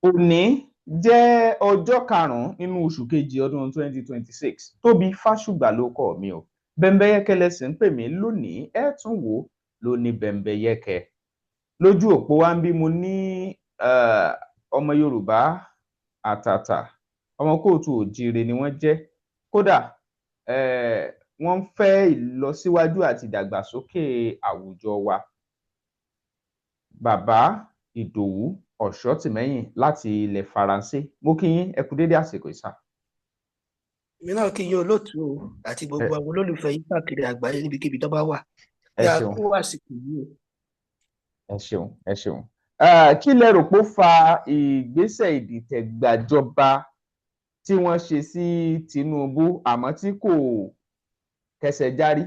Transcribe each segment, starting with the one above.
Òní jẹ́ ọjọ́ karùn-ún nínú oṣù kejì ọdún 2026. Tóbi Fásùgbà ló kọ mi o. Bẹ́mbẹ́yẹ́kẹ́ lẹsìn ń pè mí lónìí, ẹ tún wò ó ló ní bẹ́mbẹ́yẹ́kẹ́. Lójú òpó wa ń bí mo ní ọmọ Yorùbá àtàtà, ọmọ kóòtù òjíire ni wọ́n jẹ́. Kódà wọ́n ń fẹ́ ìlọsíwájú àti ìdàgbàsókè àwùjọ wa. Bàbá Ìdòwú Ọ̀ṣọ́tìmẹ́yìn láti ilẹ̀ Faransé. Mo kí yín, ẹ kú dédé àsìkò ìsà. Mi náà kí yín olóòtú àti gbogbo àwọn olólùfẹ́ yín káàkiri àgbáyé níbikíbi tó bá wà. Ẹ Yà ṣeun, kú àsìkò yìí o. ẹ ṣeun, ẹ ṣeun. Kí lẹ rò pé ó fa ìgbésẹ̀ ìdìtẹ̀gbàjọba tí wọ́n ṣe sí Tinubu àmọ́ tí kò kẹsẹ̀ járí?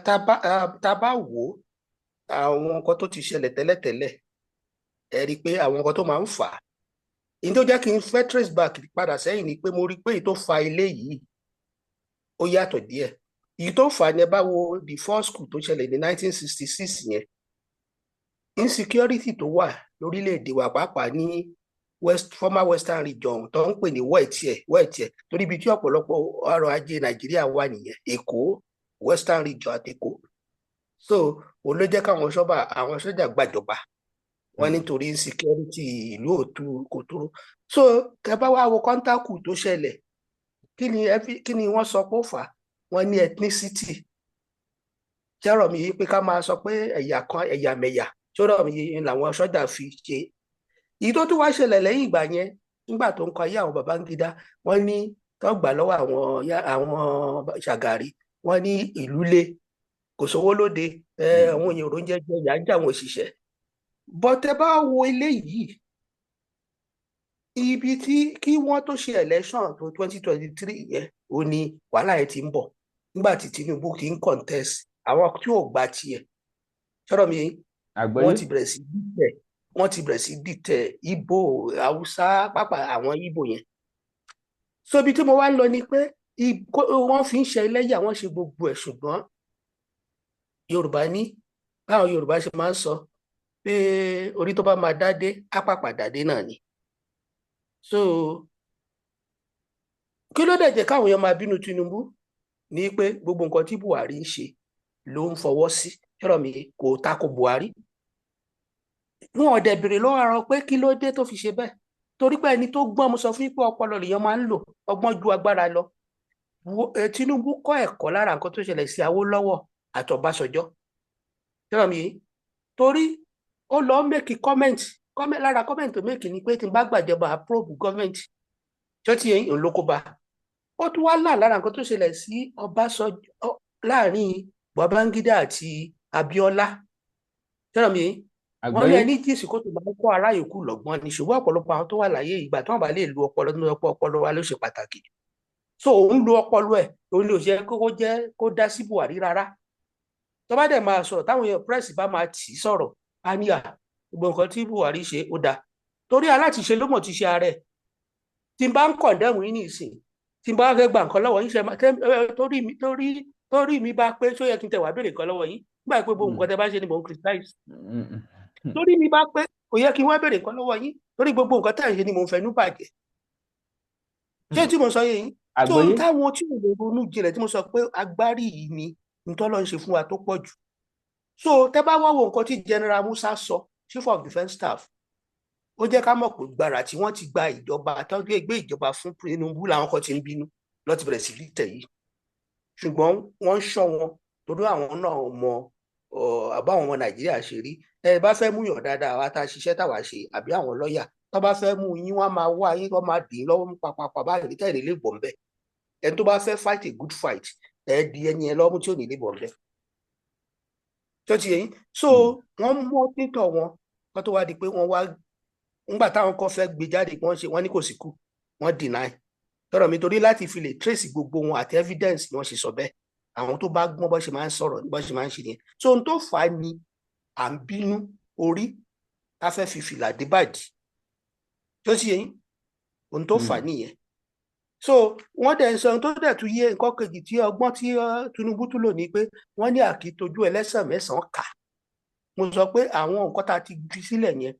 Tá a bá wò ó, àwọn nǹkan tó ti ṣẹlẹ̀ tẹ́lẹ̀tẹ́lẹ̀, ẹ rí i pé àwọn nǹkan tó máa ń fà á. Èyí tó jẹ́ kí n fẹ́ trace back padà sẹ́yìn ni pé mo rí i pé èyí tó fa ilé yìí ó yàtọ̀ díẹ̀. Èyí tó fà á ni ẹ bá wo the first coup tó ṣẹlẹ̀ ní 1966 yẹn. Insecurity tó wà lórílẹ̀‐èdè wa pàápàá ní former western region tó ń pè ní wẹ́ẹ̀tìẹ̀ torí ibi tí ọ̀pọ̀lọpọ̀ ọrọ̀ ajé Nàìjíríà wà nìyẹn, Èkó, western region àti Èkó. So òun ló jẹ́ káwọn àwọn sọ́jà gbàjọba wọn nítorí insecurity ìlú kò dúró. So tẹ bá wá wo kọ́ńtàkù tó ṣẹlẹ̀, kí ni wọ́n sọ pé ó fà á? Wọ́n ní ethnicity. ṣẹ́rọ̀ mi yìí pé ká máa sọ pé ẹ̀yà kan ẹ̀yàmẹ̀yà ṣọ́rọ̀ mi yìí làwọn sọ́jà fi ṣe. Èyí tó tún wá ṣẹlẹ̀ lẹ́yìn ìgbà yẹn, nígbà tó ń kọ ayé àwọn Babangida, wọ́n ní tó gbà lọ́wọ́ àwọn Ṣàgàrí, wọ́n ní ìlú le, kò sówó lóde, àwọn èèyàn ló ń jẹ́ ìyà ń jẹ àwọn òṣìṣẹ́. Bọ́tẹ́ bá wo eléyìí, ibi tí kí wọ́n tó ṣe election tó 2023 yẹn ò ní wàhálà yẹn ti ń bọ̀ nígbà tí Tinubu kì í contest àwọn tí ò gba tiẹ̀. ṣọ́rọ̀ mi wọ́n ti bẹ̀rẹ̀ sí dìtẹ̀ Ìgbò, Haúsá, pápá àwọn Ìgbò yẹn. So ibi tí mo wá ń lọ ni pé wọ́n fi ń ṣe ẹlẹ́yà, wọ́n ṣe gbogbo ẹ̀, ṣùgbọ́n Yorùbá ní báwọn Yorùbá ṣe máa ń sọ pé orí tó bá máa dádé á pàpà dádé náà ni. So kí ló dẹ̀ jẹ́ káwọn èèyàn máa bínú Tinubu ní pé gbogbo nǹkan tí Buhari ń ṣe ló ń fọwọ́ sí. ṣọ́rọ̀ mi kò tako Buhari. Wọn ò dẹ̀ béèrè lọ́wọ́ ara wọn pé kí ló dé tó fi ṣe bẹ́ẹ̀, torí pé ẹni tó gbọ́n, mo sọ fún yín pé ọpọlọ lèèyàn máa ń lò, ọgbọ́n ju agbára lọ. Tinubu kọ́ ẹ̀kọ́ lára nǹkan tó ṣẹlẹ̀ sí Awólọ́wọ̀ àti Ọbásanjọ́. ṣọ́rọ̀ mi torí ó lọ make comment lára comment tó make ni pé tí n bá gbàjọba approve government tó ti yẹn òun ló kó bá. Ó tún wá lára nǹkan tó ṣẹlẹ̀ sí Ọbásanjọ́ láàrin Babangida àti Abíọ́lá. ṣọ́rọ̀ mi wọ́n ní ẹni jíìsì kó tó máa ń kọ́ ará yòókù lọ́gbọ́n ni, ṣùgbọ́n ọ̀pọ̀lọpọ̀ àwọn tó wà láyé ìgbà tí wọ́n bá lè lo ọpọlọ nínú ọpọlọ wa ló ṣe pàtàkì. So òun lo ọpọlọ ẹ̀, òun lè ṣe kó dá sí Buhari rárá. Tó bá dẹ̀ máa sọ̀rọ̀, táwọn èèyàn press bá máa tì í sọ̀rọ̀, á ní gbogbo nǹkan tí Buhari ṣe ó dáa, torí aláṣìṣe ló mọ̀ ti ṣe ààrẹ. Tí n bá ń condemn yín nìsín, tí n bá fẹ́ gba nǹkan lọ́wọ́ yín, torí mi bá pé ṣó yẹ kí n tẹ̀ wá béèrè nǹkan lọ́wọ́ yín nígbà pé gbogbo nǹkan tẹ́ bá ṣe ni mò ń criticize. Torí mi bá pé kò yẹ kí n wá béèrè nǹkan lọ́wọ́ yín, torí gbogbo nǹkan tẹ́ ẹ̀ ń ṣe ni mò ń fẹnu bàjẹ́. ṣé tí mo sọ yé yín? tó táwọn tí ò lè ronú jinlẹ̀, tí mo sọ pé agbárí yìí ni ntọ́lọ́ ń ṣe fún wa tó pọ̀ jù. So tẹ́ bá wá wo nǹkan tí General Musa sọ, Chief of Defence Staff, ó jẹ́ ká mọ̀ pé gbàrà tí wọ́n ti gba ìjọba, tó gbé ìjọba fún Tinubu làwọn kan ti ń bínú lọ́ti bẹ̀rẹ̀ sí rí tẹ̀ yìí. Ṣùgbọ́n wọ́n ń ṣọ́ wọn torí àwọn náà mọ àbáwọn ọmọ Nàìjíríà ṣe rí. Ẹ bá fẹ́ mú yàn dáadáa, àwa tá a ṣiṣẹ́ táwa ṣe, àbí àwọn lọ́ọ̀yà tó bá fẹ́ mú yín, wọ́n máa wá yín, wọ́n máa dì í lọ́wọ́ pàpàpà báyìí ní tẹ̀lé lè bọ̀ ń bẹ̀. Ẹni tó bá fẹ́ fight a good fight, ẹ di ẹni ẹ lọ́mú tí ò ní lè bọ̀ ń bẹ̀. tó ti yẹ yín. So wọ́n mú títọ̀ wọn kó tó wá di pé wọ́n wá nígbà táwọn kan fẹ́ gbé jáde, wọ́n ní kò sí kú, wọ́n deny. Tọ́rọ̀ mi torí láti fi lè trace gbogbo wọn àti evidence ni wọ́n ṣe sọ bẹ́ẹ̀. Àwọn tó bá gbọ́n bọ́ ṣe máa ń sọ̀rọ̀, bọ́ ṣe máa ń ṣe nìyẹn. So ohun tó fà á ni à ń bínú orí tá fẹ́ fi fìlà dé bàdí. tó ti yẹ yín, ohun tó fà á nìyẹn. So wọ́n dẹ̀ ń sọ ohun tó dẹ̀ tún yé nǹkan kejì tí ọgbọ́n tí Tinubu tún lò ní pé wọ́n ní àkítojú ẹlẹ́sàn mẹ́sàn-án kà. mo sọ pé àwọn nǹkan tá a ti fi sílẹ̀ yẹn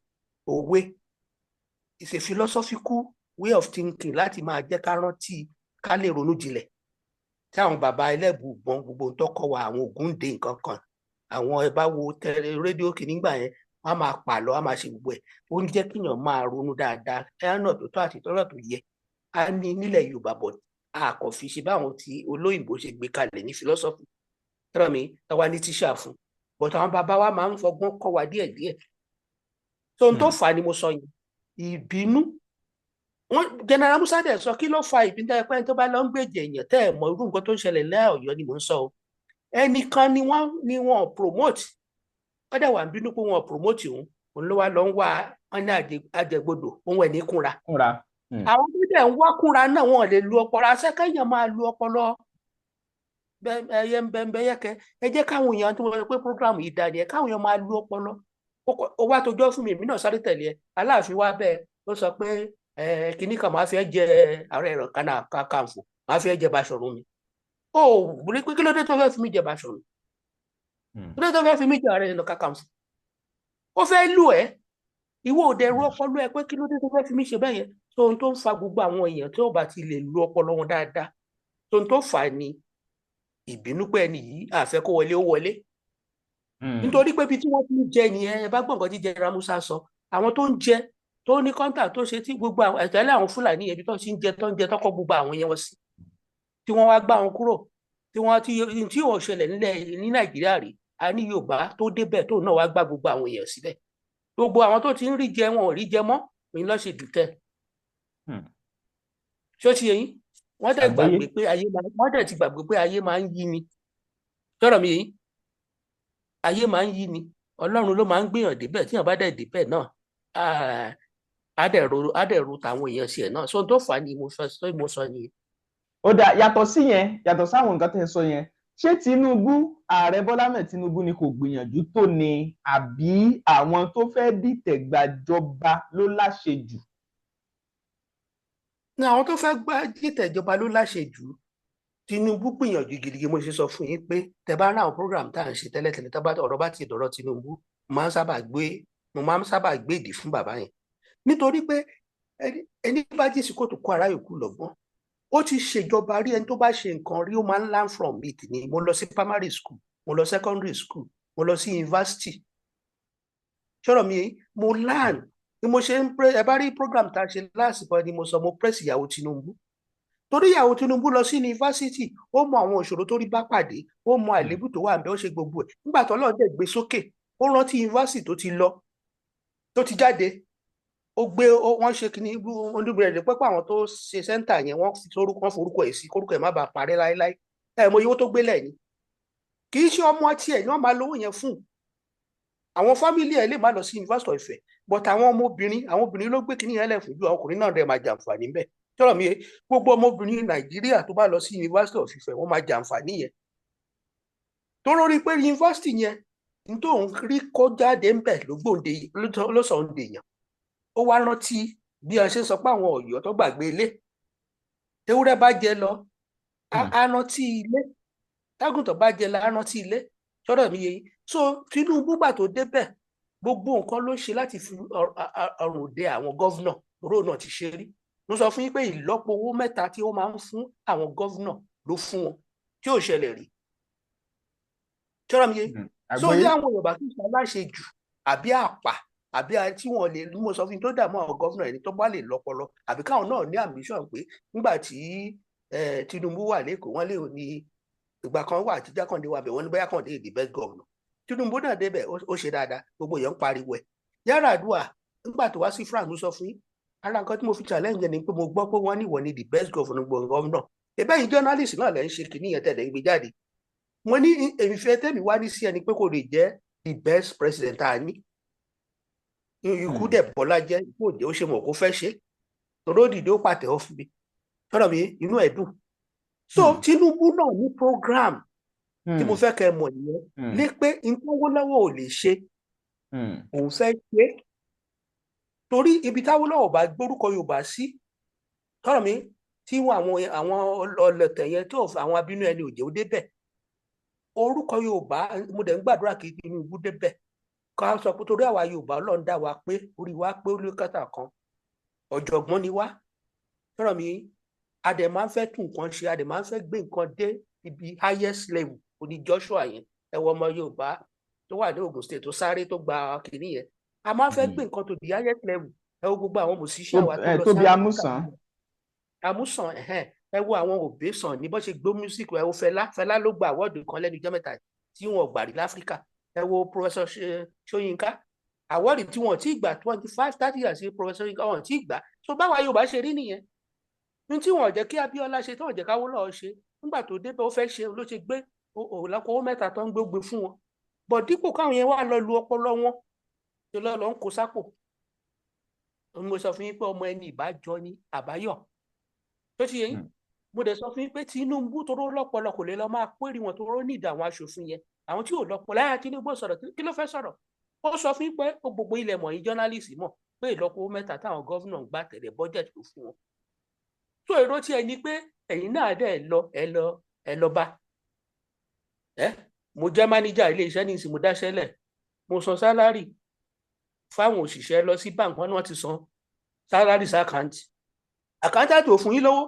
òwe is a philosophical way of thinking láti máa jẹ́ ká rántí ká lè ronú jinlẹ̀ tí àwọn bàbá ẹlẹ́bùúgbọ́n gbogbo tó kọ́ wa àwọn Ògúndé nǹkan kan àwọn ẹ bá wo rédíò kìíní gbà yẹn wọ́n á máa pàlọ́ wọ́n á máa ṣe gbogbo ẹ̀ ó ń jẹ́ kíyàn máa ronú dáadáa ẹ̀rọ tó tó àti tọ́rọ̀ tó yẹ á ní nílẹ̀ Yorùbá bọ̀ a kò fi ṣe báwọn tí olóyìnbó ṣe gbé kalẹ̀ ní philosophy tọ́rọ̀ mi táwa ní tíṣà fún but àwọn bàbá wa máa ń fọgbọ́n kọ́ wa díẹ̀díẹ̀ tó ń tó fà á ni mo sọ yẹn ìbínú General Musa dẹ̀ sọ kí ló fa ìbínú ẹ̀pẹ́ tó bá lọ ń gbèjì èèyàn tẹ́ ẹ̀ mọ irú nǹkan tó ń ṣẹlẹ̀ lẹ́ Ọ̀yọ́ ni mò ń sọ o ẹnìkan ni wọ́n promote wọ́n dẹ̀ wà ń bínú pé wọ́n promote òun ló wá lọ ń wá wọn ní àjẹgbodò òun ẹ̀ ní kúnra àwọn tó dẹ̀ ń wá kúnra náà wọ́n lè lu ọpọlọ asẹ́kẹ́yàn máa lu ọpọlọ ẹyẹ ń bẹ yẹkẹ ẹ jẹ́ káwọn èèyàn tó wọlé pé program yìí dáa ni ẹ káwọn èèyàn máa lu ọpọlọ ó wá tójọ́ fún mi èmi náà sáré tẹ̀lé ẹ Aláàfin wá bẹ́ẹ̀ ó sọ pé kìnnì kan máa fẹ́ jẹ ààrẹ ẹ̀rọ Kakanfò máa fẹ́ jẹ Baṣọ̀run mi ó rí pé kí ló dé tó fẹ́ fi mí jẹ Baṣọ̀run kí ló dé tó fẹ́ fi mí jẹ ààrẹ ẹ̀rọ Kakanfò ó fẹ́ lù ẹ́ ìwọ òde ru ọpọlọ ẹ pé kí ló dé tó fẹ́ fi mí ṣe bẹ́ẹ̀ yẹn tó ohun tó ń fa gbogbo àwọn èèyàn tí ó bá ti lè lu ọpọlọ wọn dáadáa tó ohun tó fà á ni ìbínú pé ẹni yìí àfẹ́ kó wọlé ó wọlé nítorí pé ibi tí wọ́n ti ń jẹ nìyẹn ẹ bá gbọ́ nǹkan tí General Musa sọ àwọn tó ń jẹ tó ní kọ́ńtà tó ṣe tí gbogbo àwọn ẹ̀tẹ́lẹ̀ àwọn Fúlàní ibi tó ti ń jẹ tó ń jẹ tọ́kọ́ gbogbo àwọn yẹn wọ́n sí tí wọ́n wá gbá wọn kúrò tí wọ́n ṣẹlẹ̀ ní Nàìjíríà rí a ní Yorùbá tó débẹ̀ tó náà wá gbá gbogbo àwọn èèyàn síbẹ̀ gbogbo àwọn tó ti ń rí jẹ wọn ò rí jẹ mọ́ òun lọ́ọ́ ṣe dùtẹ́ ṣó ti yẹn wọ́n dẹ̀ gbàgbé pé ayé máa ń yí ni tọ́rọ̀ mi yìí ayé máa ń yí ni Ọlọ́run ló máa ń gbìyàn débẹ̀ tíyàn bá dẹ̀ débẹ̀ náà adẹ̀rù tàwọn èèyàn sí ẹ̀ náà so tó fà á ni mo sọ ni. ó dà yàtọ̀ sí yẹn yàtọ̀ sáwọn nǹkan tẹ́ ẹ sọ yẹn ṣé Tinubu ààrẹ Bọ́lá Ahmed Tinubu ni kò gbìyànjú tó ni àbí àwọn tó fẹ́ dìtẹ̀ gbàjọba ló láṣejù. àwọn tó fẹ́ dìtẹ̀ ìjọba ló láṣejù Tinubu gbìyànjú gidigidi mo ṣe sọ fún yín pé tẹ bá rán àwọn program tá à ń ṣe tẹ́lẹ̀tẹ́lẹ̀ tá ọ̀rọ̀ bá ti dọ̀rọ̀ Tinubu mo máa ń sábà gbé ìdí fún bàbá yẹn nítorí pé ẹni bá jí sí kòtò kó ara yòókù lọ́gbọ́n ó ti ṣèjọba rí ẹni tó bá ṣe nǹkan rí ó máa ń learn from it ni mo lọ sí primary school mo lọ secondary school mo lọ sí university ṣọ́rọ̀ mi mo learn ni mo ṣe ń ẹ bá rí program tá a ṣe lásìkò ni mo sọ mo press ìyàwó Tinubu torí ìyàwó Tinubu lọ sí yunifásitì ó mọ àwọn ìṣòro tó rí bá pàdé ó mọ àléébù tó wà ń bẹ ó ṣe gbogbo ẹ̀ nígbà tó lọ́ọ́ dẹ̀ gbé sókè ó rántí yunifásitì tó ti lọ tó ti jáde ó gbé wọ́n ṣe kí ni oníbẹ̀rẹ̀ rẹ̀ pẹ́pẹ́ àwọn tó ṣe sẹ́ńtà yẹn wọ́n forúkọ ẹ̀ sí kórúkọ ẹ̀ má bàa parẹ́ láéláé mo yíwó tó gbélé ni kì í ṣe ọmọ tiẹ̀ ni wọ́n máa lówó yẹn fún àwọn fámìlì ẹ̀ lè má lọ sí yunifásitì Ifẹ̀ but àwọn obìnrin ló gbé kíní yẹn lẹ̀ fún ju àwọn ọkùnrin náà rẹ̀ máa jàǹfààní bẹ́ẹ̀ tọ́rọ̀ mi gbogbo ọmọbìnrin Nàìjíríà tó bá lọ sí University of Ifẹ̀ wọ́n máa jàǹfààní yẹn tó lórí pé yunifásitì yẹn nítorí rí kó jáde ń bẹ̀ ló sọ ń dèèyàn ó wá rántí bí a ṣe sọ pé àwọn Ọ̀yọ́ tó gbàgbé ilé ewúrẹ́ bá jẹ lọ á rántí ilé tágùntàn bá jẹ lọ á rántí ilé tọ́rọ̀ mi yẹn so Tinubu gbà tó débẹ̀ gbogbo nǹkan ló ṣe láti fi ọrùn dé àwọn gọ́vnà ró náà ti ṣe rí mo sọ fún yín pé ìlọ́po owó 3 tí ó máa ń fún àwọn gọ́vnà ló fún wọn tí ò ṣẹlẹ̀ rí tọ́rọ̀ mi yẹn so yí àwọn Yorùbá kì í ṣe aláṣejù àbí àpà àbí tí wọn lè mo sọ fún yín tó dààmú àwọn gọ́vnà ẹni tó bá lè lọ́pọlọ àbí káwọn náà ní ambition pé nígbà tí Tinubu wà lẹ́kọ̀ọ́ wọn lè ní ìgbà kan wà tí Jákàndé wà bẹ̀ wọ́n ní bóyá Kàndé the best governor Tinubu náà débẹ̀ ó ṣe dáadáa gbogbo èèyàn ń pariwo ẹ̀ Yar'Adua nígbà tó wá sí France mo sọ fún yín ara nǹkan tí mo fi challenge ni pé mo gbọ́ pé wọ́n ní ìwọ ni the best governor ẹ̀bẹ́ yìí journalist náà lẹ́ ń ṣe kìíní yẹn tẹ̀lé ń gbé jáde mo ní èmi fẹ́ tẹ́mi wá ní sí ẹni pé kò lè jẹ́ the best president a ní ikú dẹ̀ Bọ́lá jẹ́ ikú òde ó ṣe mọ̀ kó fẹ́ ṣe tòró dìde ó pàtẹ́ ó fún mi sọ́dọ̀ mi inú ẹ̀ dùn so Tinubu náà ní program tí mo fẹ́ kẹ́ mọ̀ nìyẹn ní pé Awólọ́wọ̀ ò lè ṣe òun fẹ́ ṣe torí ibi t'Awólọ́wọ̀ bá gbórúkọ Yorùbá sí sọ́dọ̀ mi tí àwọn ọlọ̀tẹ̀ yẹn tó àwọn abínú ẹni òjò débẹ̀ orúkọ Yorùbá mo dẹ̀ ń gbàdúrà kí Tinubu débẹ̀ ká sọ pé torí àwa Yorùbá Ọlọ́run dá wa pé orí wa pé ó lókàtà kan ọ̀jọ̀gbọ́n ni wá fẹ́ràn mi a dẹ̀ máa ń fẹ́ tún nǹkan ṣe a dẹ̀ máa ń fẹ́ gbé nǹkan dé ibi highest level oní Joshua yẹn ẹ wo ọmọ Yorùbá tó wà ní Ogun State tó sáré tó gba kìnìún yẹn a máa ń fẹ́ gbé nǹkan tó di highest level ẹ wo gbogbo àwọn musician wa tó lọ Tóbi sí Amúsàn. Amúsàn ẹ wo àwọn Òbésàn ní bó ṣe gbó music ẹ wo Fẹlá ló gba àwọ́ọ̀dù kan lẹ́nu ijọ́ mẹ́ta tí wọn ò gbà rí láfíríkà ẹ wo Professor Ṣóyínká àwọ́ọ̀dù tí wọn ò tí ì gbà 25-30 years sí Professor Ṣóyínká wọn ò tí ì gbà so báwa Yorùbá ṣe rí nìyẹn ní tí wọn ò jẹ́ kí Abíọ́lá ṣe tí wọn ò jẹ́ káwọ́lọ́ ṣe nígbà tó débẹ̀ ó fẹ́ ṣe ló ṣe gbé òlàkọ̀wọ́ mẹ́ta tó ń gbé fún wọn bọ̀ dípò káwọn yẹn wá lọ lu ọpọlọ wọn tó lọ ń kó sápò mo sọ fún yín pé ọmọ ẹni ìbájọ ní àbáyọ tó ti yẹ yín mo dẹ̀ sọ fún yín pé Tinubu tó rọ lọ́pọlọ kò lè lọ máa péré wọn tó rọ ní ìdá àwọn aṣòfin yẹn àwọn tí ò lọ́pọlọ láyà Tinubu sọ̀rọ̀ kí ló fẹ́ sọ̀rọ̀ ó sọ fún yín pé gbogbo ilẹ̀ mọ̀ yín jọ́nálìsì mọ̀ pé ìlọ́po mẹ́ta táwọn gọ́vnà ń gbà tẹ̀lé bọ́jẹ̀tì tó fún wọn tó èrò tí ẹ ní pé ẹ̀yin náà dẹ̀ lọ bá mo jẹ́ máníjà ilé iṣẹ́ ní ìsìn mo dáṣẹ́lẹ̀ mo san sálárì fáwọn òṣìṣẹ́ lọ sí báńkì wọn ni wọ́n ti san sálárì sákàǹtì àkáńtàtì ò fún yín lówó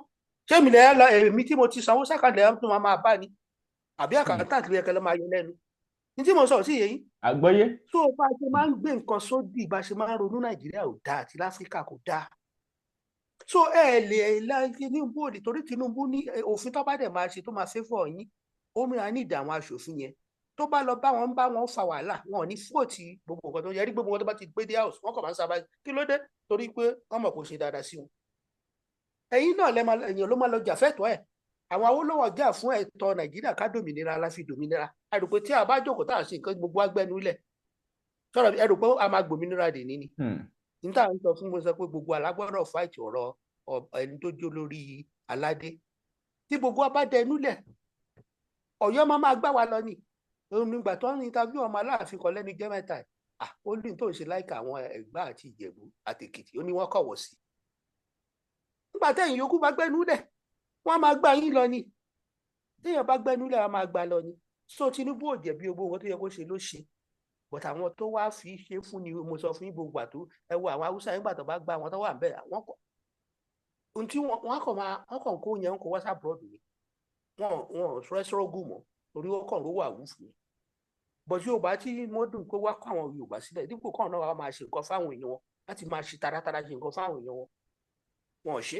ṣé mi lẹ́yìn lọ èmi tí mo ti sanwó sákàǹtì lẹ́yìn tó máa bá ní àbí àkáńtàtì ló yẹ kẹ́ lọ máa yọ lẹ́nu ní tí mo sọ sí yẹn àgbọ́yé. tó bá a ṣe máa ń gbé nǹkan sódì bá a ṣe máa ń ronú Nàìjíríà ò dáa àti láfíríkà kò dáa so ẹ lè la Tinubu òdì torí Tinubu ní òfin tó bá dẹ̀ máa ṣe tó máa fẹ́ fọ̀ yín ó mìíràn ní ìdá àwọn aṣòfin yẹn tó bá lọ bá wọn fa wàhálà wọn ò ní fòtì gbogbo nǹkan tó yẹ rí gbogbo nǹkan tó bá ti gbé dé house wọn kàn máa ń sábà kí ló dé torí pé wọn mọ̀ kó ṣe dáadáa sí wọn. ẹ̀yin náà ẹ̀yin ló máa lọ jà fẹ́tọ̀ọ́ ẹ̀ àwọn Awólọ́wọ̀ jà fún ẹ̀tọ́ Nàìjíríà ká dòmìnira láfi dòmìnira ẹ rò pé tí a bá jókòó tá à ń ṣe nǹkan gbogbo agbẹnu ilẹ̀ sọ̀rọ̀ ẹ rò pé a máa gbòmìnira dè ní ni. níta ń sọ fún mo sọ pé gbogbo alágbọ́dọ̀ fight ọ̀rọ̀ ẹni tó jó lórí aládé tí gbogbo wa bá dẹnu lẹ̀ Ọ̀yọ́ máa gbá wa lọ ni nígbà tó ń interview ọmọ Aláàfin kan lẹ́nu jẹ́ mẹ́ta ó ní tó ń ṣe láìka àwọn Ẹ̀gbá àti Ìjẹ̀bú àti Èkìtì ó ní wọ́n kọ̀wọ̀ sí nígbà tẹ́yìn yòókù bá gbẹ́nu lẹ̀ wọ́n máa gbá yín lọ ni téèyàn bá gbẹ́nu lẹ̀ wọ́n máa gbá lọ ni so Tinubu ò jẹ̀bi gbogbo nǹkan tó yẹ kó ṣe ló ṣe but àwọn tó wá fi ṣe fún ni mo sọ fún yín gbogbo àtó ẹ wo àwọn Haúsá nígbà tó bá gbá wọn tó wà ń bẹ̀ wọ́n kọ̀ ohun tí wọ́n kàn kó yẹn kó wá sábúrọ̀dù ni wọn rẹ́sọ́rọ́gù mọ́ torí wọ́n kàn ló wà wú fún mi bọ̀ tí Yorùbá tí mo dùn pé wá kó àwọn Yorùbá sílẹ̀ dípò kàn náà wá máa ṣe nǹkan fáwọn èèyàn wọn láti máa ṣe taratara ṣe nǹkan fáwọn èèyàn wọn ò ṣe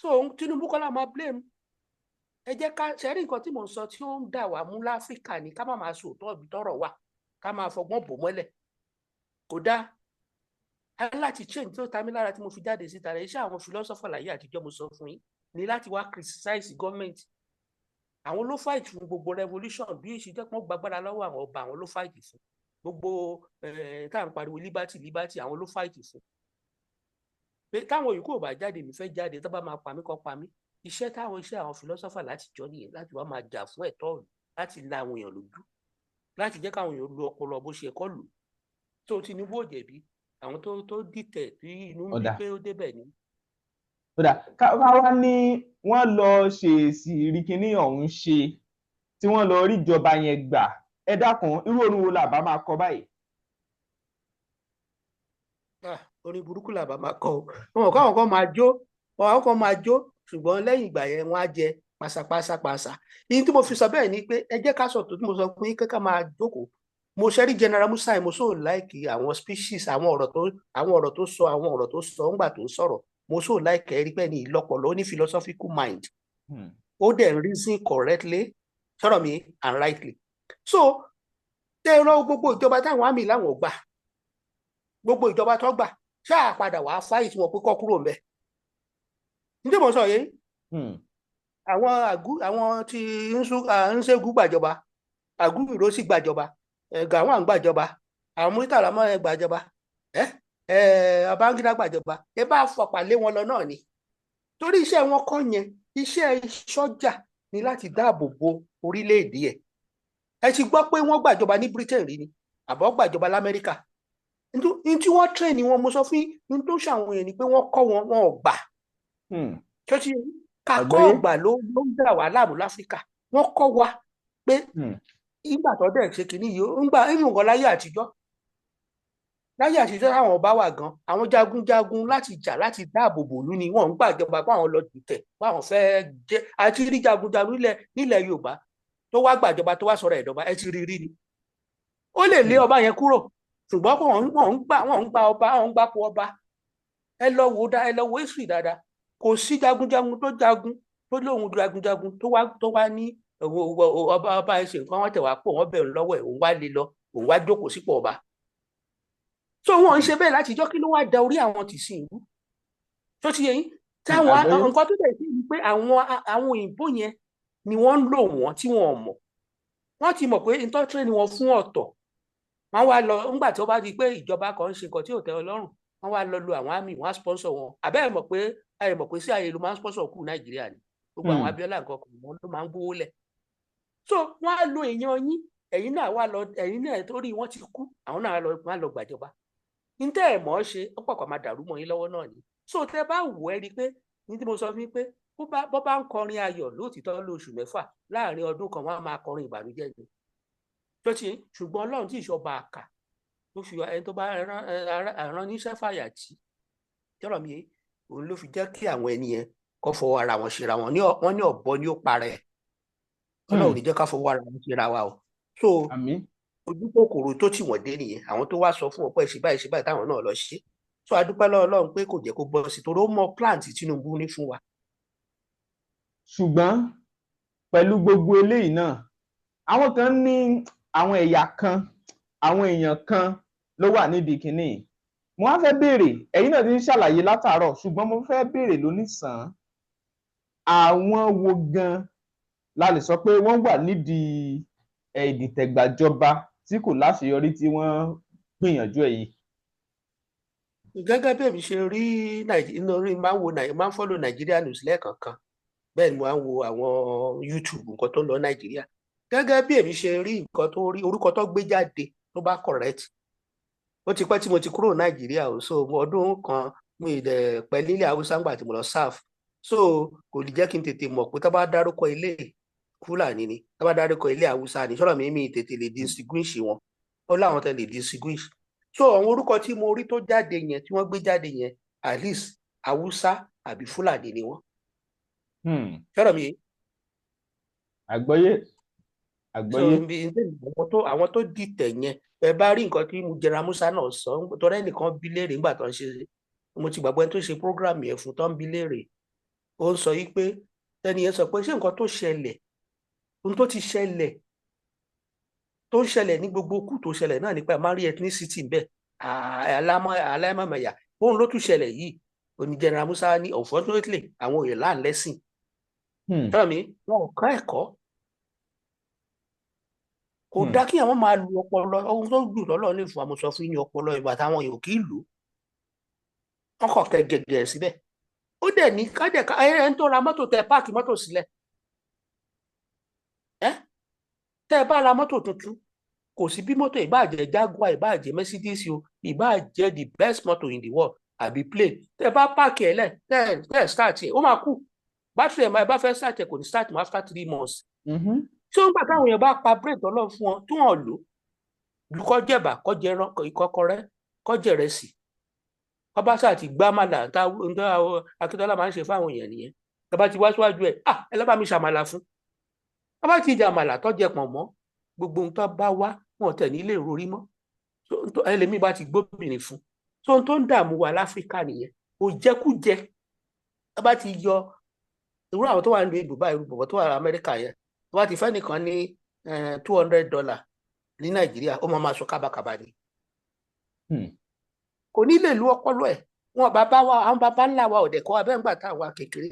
so Tinubu kọ́lá máa blame ẹ jẹ́ ká ṣẹ́rí nǹkan tí mò ń sọ tí ó ń dà wá mú láfíríkà ní ká má máa sòótọ́ ibi tọ́rọ̀ wà ká máa fọgbọ́n bò mọ́lẹ̀ kò dáa láti change tó ta mí lára tí mo fi jáde síta rẹ̀ iṣẹ́ àwọn philosopher láyé àtijọ́ mo sọ fún yín ní láti wá criticize government àwọn ló fight fún gbogbo revolution bí ìṣèjọpọ̀ gbàgbára lọ́wọ́ àwọn ọba àwọn ló fight fún gbogbo tá à ń pariwo liberty àwọn ló fight fún pé táwọn yòókù ò bá jáde mi fẹ́ jáde tó bá máa pa mí kọ́ pa mí iṣẹ́ àwọn philosopher láti jọ nìyẹn láti wá máa jà fún ẹ̀tọ́ ọ̀lù láti la àwọn èèyàn lójú láti jẹ́ káwọn èèyàn lu ọpọlọ bó ṣe kọ́ lù tó Tinubu ò jẹ̀bi àwọn tó dìtẹ̀ tí inú ń bí pé ó débẹ̀ ni. káwá ní wọ́n lọ ṣèèsì rí kinní ọ̀hún ṣe tí wọ́n lọ rí ìjọba yẹn gbà ẹ dákun irú orin wo làbá máa kọ báyìí. orin burúkú làbá máa kọ wọn káwọn kan máa jó ṣùgbọ́n lẹ́yìn ìgbà yẹn wọ́n á jẹ pàṣàpàṣàpàṣà ìyí tí mo fi sọ bẹ́ẹ̀ ni pé ẹ jẹ́ ká sọ tó tí mo sọ fún yín kẹ́kẹ́ máa jókòó mo ṣẹ́rí General Musa mo so like àwọn species àwọn ọ̀rọ̀ tó sọ ńgbà tó sọ̀rọ̀ mo so like ẹ̀rí pẹ́ ní ìlọ́pọ̀lọ́ ó ní philosophical mind ó dẹ̀ reason correctly sọ̀rọ̀ mi and rightly so tẹ́rọ gbogbo ìjọba táwọn àmì láwọn gbà gbogbo ìjọba tó gbà ṣáà padà wàá fight wọn pé kọ́ kúrò ńbẹ̀ nítorí mo sọ yẹn àwọn tí ń ṣẹ́gun gbàjọba àgúrò sì gbàjọba Gàwọn gbàjọba àwọn Murtala mọ́ gbàjọba Babangida gbàjọba ẹ bá fọpà lé wọn lọ náà ni torí iṣẹ́ wọn kọ́ yẹn iṣẹ́ sọ́jà ni láti dáàbò bo orílẹ̀-èdè ẹ̀ ẹ ti gbọ́ pé wọ́n gbàjọba ní Britain rí ni àbọ̀ gbàjọba l'Amẹ́ríkà ní tí wọ́n train ni wọn mo sọ fún yín tó ṣàwọn èèyàn ni pé wọ́n kọ́ wọn ò gbà tó ti kakọ́ ọgbà ló ń dà wá láàmú láfíríkà wọ́n kọ́ wa pé ìgbà tó dẹ̀ ṣe kìíní yìí ń gbà nǹkan láyé àtijọ́ láyé àtijọ́ táwọn ọba wà gan àwọn jagunjagun láti jà láti dáàbò bòlú ni wọ́n ń gbàjọba báwọn lọ dìtẹ̀ báwọn fẹ́ jẹ́ àti rí jagunjagun nílẹ̀ Yorùbá tó wá gbàjọba tó wá sọ̀rọ̀ ẹ̀dọ́ba ẹ ti rí rí ni ó lè lé ọba yẹn kúrò ṣùgbọ́n wọ́n ń gba ọba wọ́n ń gbapò ọba ẹ lọ wo history dáadáa kò sí jagunjagun tó jagun tó lóhun jagunjagun tó wá ní ọba ẹsẹ̀ nǹkan wọ́n tẹ̀ wá pò wọ́n bẹ̀rù lọ́wọ́ ẹ̀ òun wá lé lọ òun wá jókòó sípò ọba so wọn ń ṣe bẹ́ẹ̀ látijọ́ kí ló wá da orí àwọn tì sí ìlú tó ti yẹ yín táwọn nǹkan tó dẹ̀ sí ni pé àwọn òyìnbó yẹn ni wọ́n ń lò wọ́n tí wọ́n mọ̀ wọ́n ti mọ̀ pé ìtọ́jú ni wọ́n fún ọ̀tọ̀ wọ́n wá lọ ńgbà tí ó bá di pé ìjọba kan ń ṣe nǹkan tí ò tẹ́ ọ lọ́rùn wọ́n wá lọ lu àwọn àmì wọ́n á sponsor wọn àbẹ́ ẹ̀ mọ̀ pé sí àyè ló máa ń sponsor kù Nàìjíríà ni gbogbo àwọn Abíọ́lá nǹkan kan wọn ló máa ń gbówó lẹ̀ so wọ́n á lo èèyàn yín ẹ̀yin náà torí wọ́n ti kú àwọn náà wọ́n á lọ gbàjọba níta ẹ̀ mọ̀ ọ́ ṣe ó pọ̀ kọ́ máa dàrú mọ́ yín lọ́wọ́ náà ni so tẹ́ bá wò ẹ́ rí i pé ní tí mo sọ fún yín pé bó bá ń kọrin ayọ̀ lóòtítọ́ lóṣù mẹ́fà láàrin ọdún kan wọ́n á máa kọrin ìbànújẹ́ ni tó ti ṣùgbọ́n Ọlọ́run tí ìṣọba àkà ló fi ẹni tó bá rán níṣẹ́ fàyà tí jọ̀rọ̀ mi òun ló fi jẹ́ kí àwọn ẹni yẹn kọ́ fọwọ́ ara wọn ṣera wọn wọ́n ní ọ̀bọ ni ó parẹ́ Ọlọ́run ní jẹ́ ká fọwọ́ ara wọn ṣera wa o so ojú kòkòrò tó tì wọ́n dé nìyẹn àwọn tó wá sọ fún ọ̀pọ̀ ṣe báyìí táwọn náà lọ ṣe so adúpẹ́ lọ́wọ́ Ọlọ́run pé kò jẹ́ kó bọ́ sí torí ó mọ plan tí Tinubu ní fún wa. ṣùgbọ́n pẹ̀lú gbogbo eléyìí náà àwọn kan ní àwọn ẹ̀yà kan àwọn èèyàn kan ló wà nídìí kínní mo wá fẹ́ béèrè ẹ̀yin náà ti ń ṣàlàyé látàárọ̀ ṣùgbọ́n mo fẹ́ béèrè lónìsàn àwọn wo gan la lè sọ pé wọ́n wà nídìí ìdìtẹ̀gbàjọba tí kò láṣeyọrí tí wọ́n gbìyànjú ẹ̀ yìí. gẹ́gẹ́ bí èmi ṣe rí máa ń fọ́lò Nàìjíríà news lẹ́ẹ̀kọ̀ọ̀kan bẹ́ẹ̀ ni mo máa ń wo àwọn YouTube nǹkan tó ń lọ Nàìjíríà gẹ́gẹ́ bí èmi ṣe rí nǹkan tó rí orúkọ tó gbé jáde ló bá correct ó ti pẹ́ tí mo ti kúrò Nàìjíríà o so ọdún kan mo ìdẹ̀ pẹ́ nílẹ̀ Haúsá ńgbà tí mo lọ serve so kò lè jẹ́ kí n tètè mọ̀ pé tó bá dárúkọ ilé Fúlàní ni tó bá dárúkọ ilé Haúsá ni sọ̀rọ̀ mi tètè lè distinguish wọn ó láwọn tẹ lè distinguish so àwọn orúkọ tí mo rí tó jáde yẹn tí wọ́n gbé jáde yẹn at least Haúsá àbí Fúlàní ni wọ́n sọ̀rọ̀ mi. àgbọ́yé. àwọn tó dìtẹ̀ yẹn ẹ bá rí nǹkan tí Mujera Musa náà sọ torí ẹnìkan bí léèrè nígbà tó ń ṣe mo ti gbàgbọ́ ẹni tó ṣe program yẹn fún tó ń bí léèrè ó ń sọ yìí pé ẹni yẹn sọ pé ṣé nǹkan tó ṣẹlẹ̀ ohun tó ti ṣẹlẹ̀ tó ń ṣẹlẹ̀ ní gbogbo kú tó ṣẹlẹ̀ náà nípa mari ethnicity bẹ́ẹ̀ aláìmọ̀mọ̀yà òun ló tún ṣẹlẹ̀ yìí Mujera Musa ní unfortunately àwọn òye láǹlẹ́sìn tọ́lá mi wọn ò kọ́ ẹ̀kọ́ kò dá kí àwọn máa lu ọpọlọ ohun tó jù lọ́lọ́ ní fún àmọ́ sọ fún yín ọpọlọ ìgbà táwọn èèyàn kì í lò wọn kọ̀ tẹ gẹ̀gẹ̀ síbẹ̀ ó dẹ̀ ní kájẹ̀ká ẹni tó ra mọ́tò tẹ páàkì mọ́tò sílẹ̀ tẹ́ ẹ bá ra mọ́tò tuntun kò sí bí mọ́tò ìbáàjẹ́ Jaguar ìbáàjẹ́ Mercedes o ìbáàjẹ́ the best motor in the world àbí plane tẹ́ ẹ bá páàkì ẹ̀ lẹ̀ tẹ́ ẹ start ẹ̀ ó máa kú bátìrì ẹ̀ máa bá fẹ́ start ẹ̀ kò ní start mọ́ after 3 months. tí ó ń gbà táwọn èèyàn bá pa bírèkì ọlọ́run fún wọn tí wọ́n lò lùkọ́ jẹ̀bà kọ́jẹ ìkọ́kọrẹ́ kọ́jẹ rẹ̀ sí ọba sáà ti gbá màlà Akíntọ́lá máa ń ṣe fáwọn èèyàn nìyẹn tọ́ba ti wá síwájú ẹ̀ ẹ lọ́ bá mi ṣàmàlà fún ọba ti jà màlà tọ́jẹ pọ̀ mọ́ gbogbo ohun tó bá wá wọn tẹ̀ nílé ìrorí mọ́ ẹlẹ́mìí bá ti gbóbìnrin fún so ohun tó ń dààmú wa láfíríkà nìyẹn ò jẹkújẹ ọba ti yọ irú àwọn tó wà nílùú ìbùbá irú bọ̀bọ̀ tó wà ní Amẹ́ríkà yẹn ọba ti fẹ́ nìkan ní $200 ní Nàìjíríà ó máa sọ kábàkàbà ni kò ní lè lu ọpọlọ ẹ̀ wọn àwọn bàbá ńlá wa ọ̀dẹ̀ kọ́ abẹ́ǹgbà tá a wà kékeré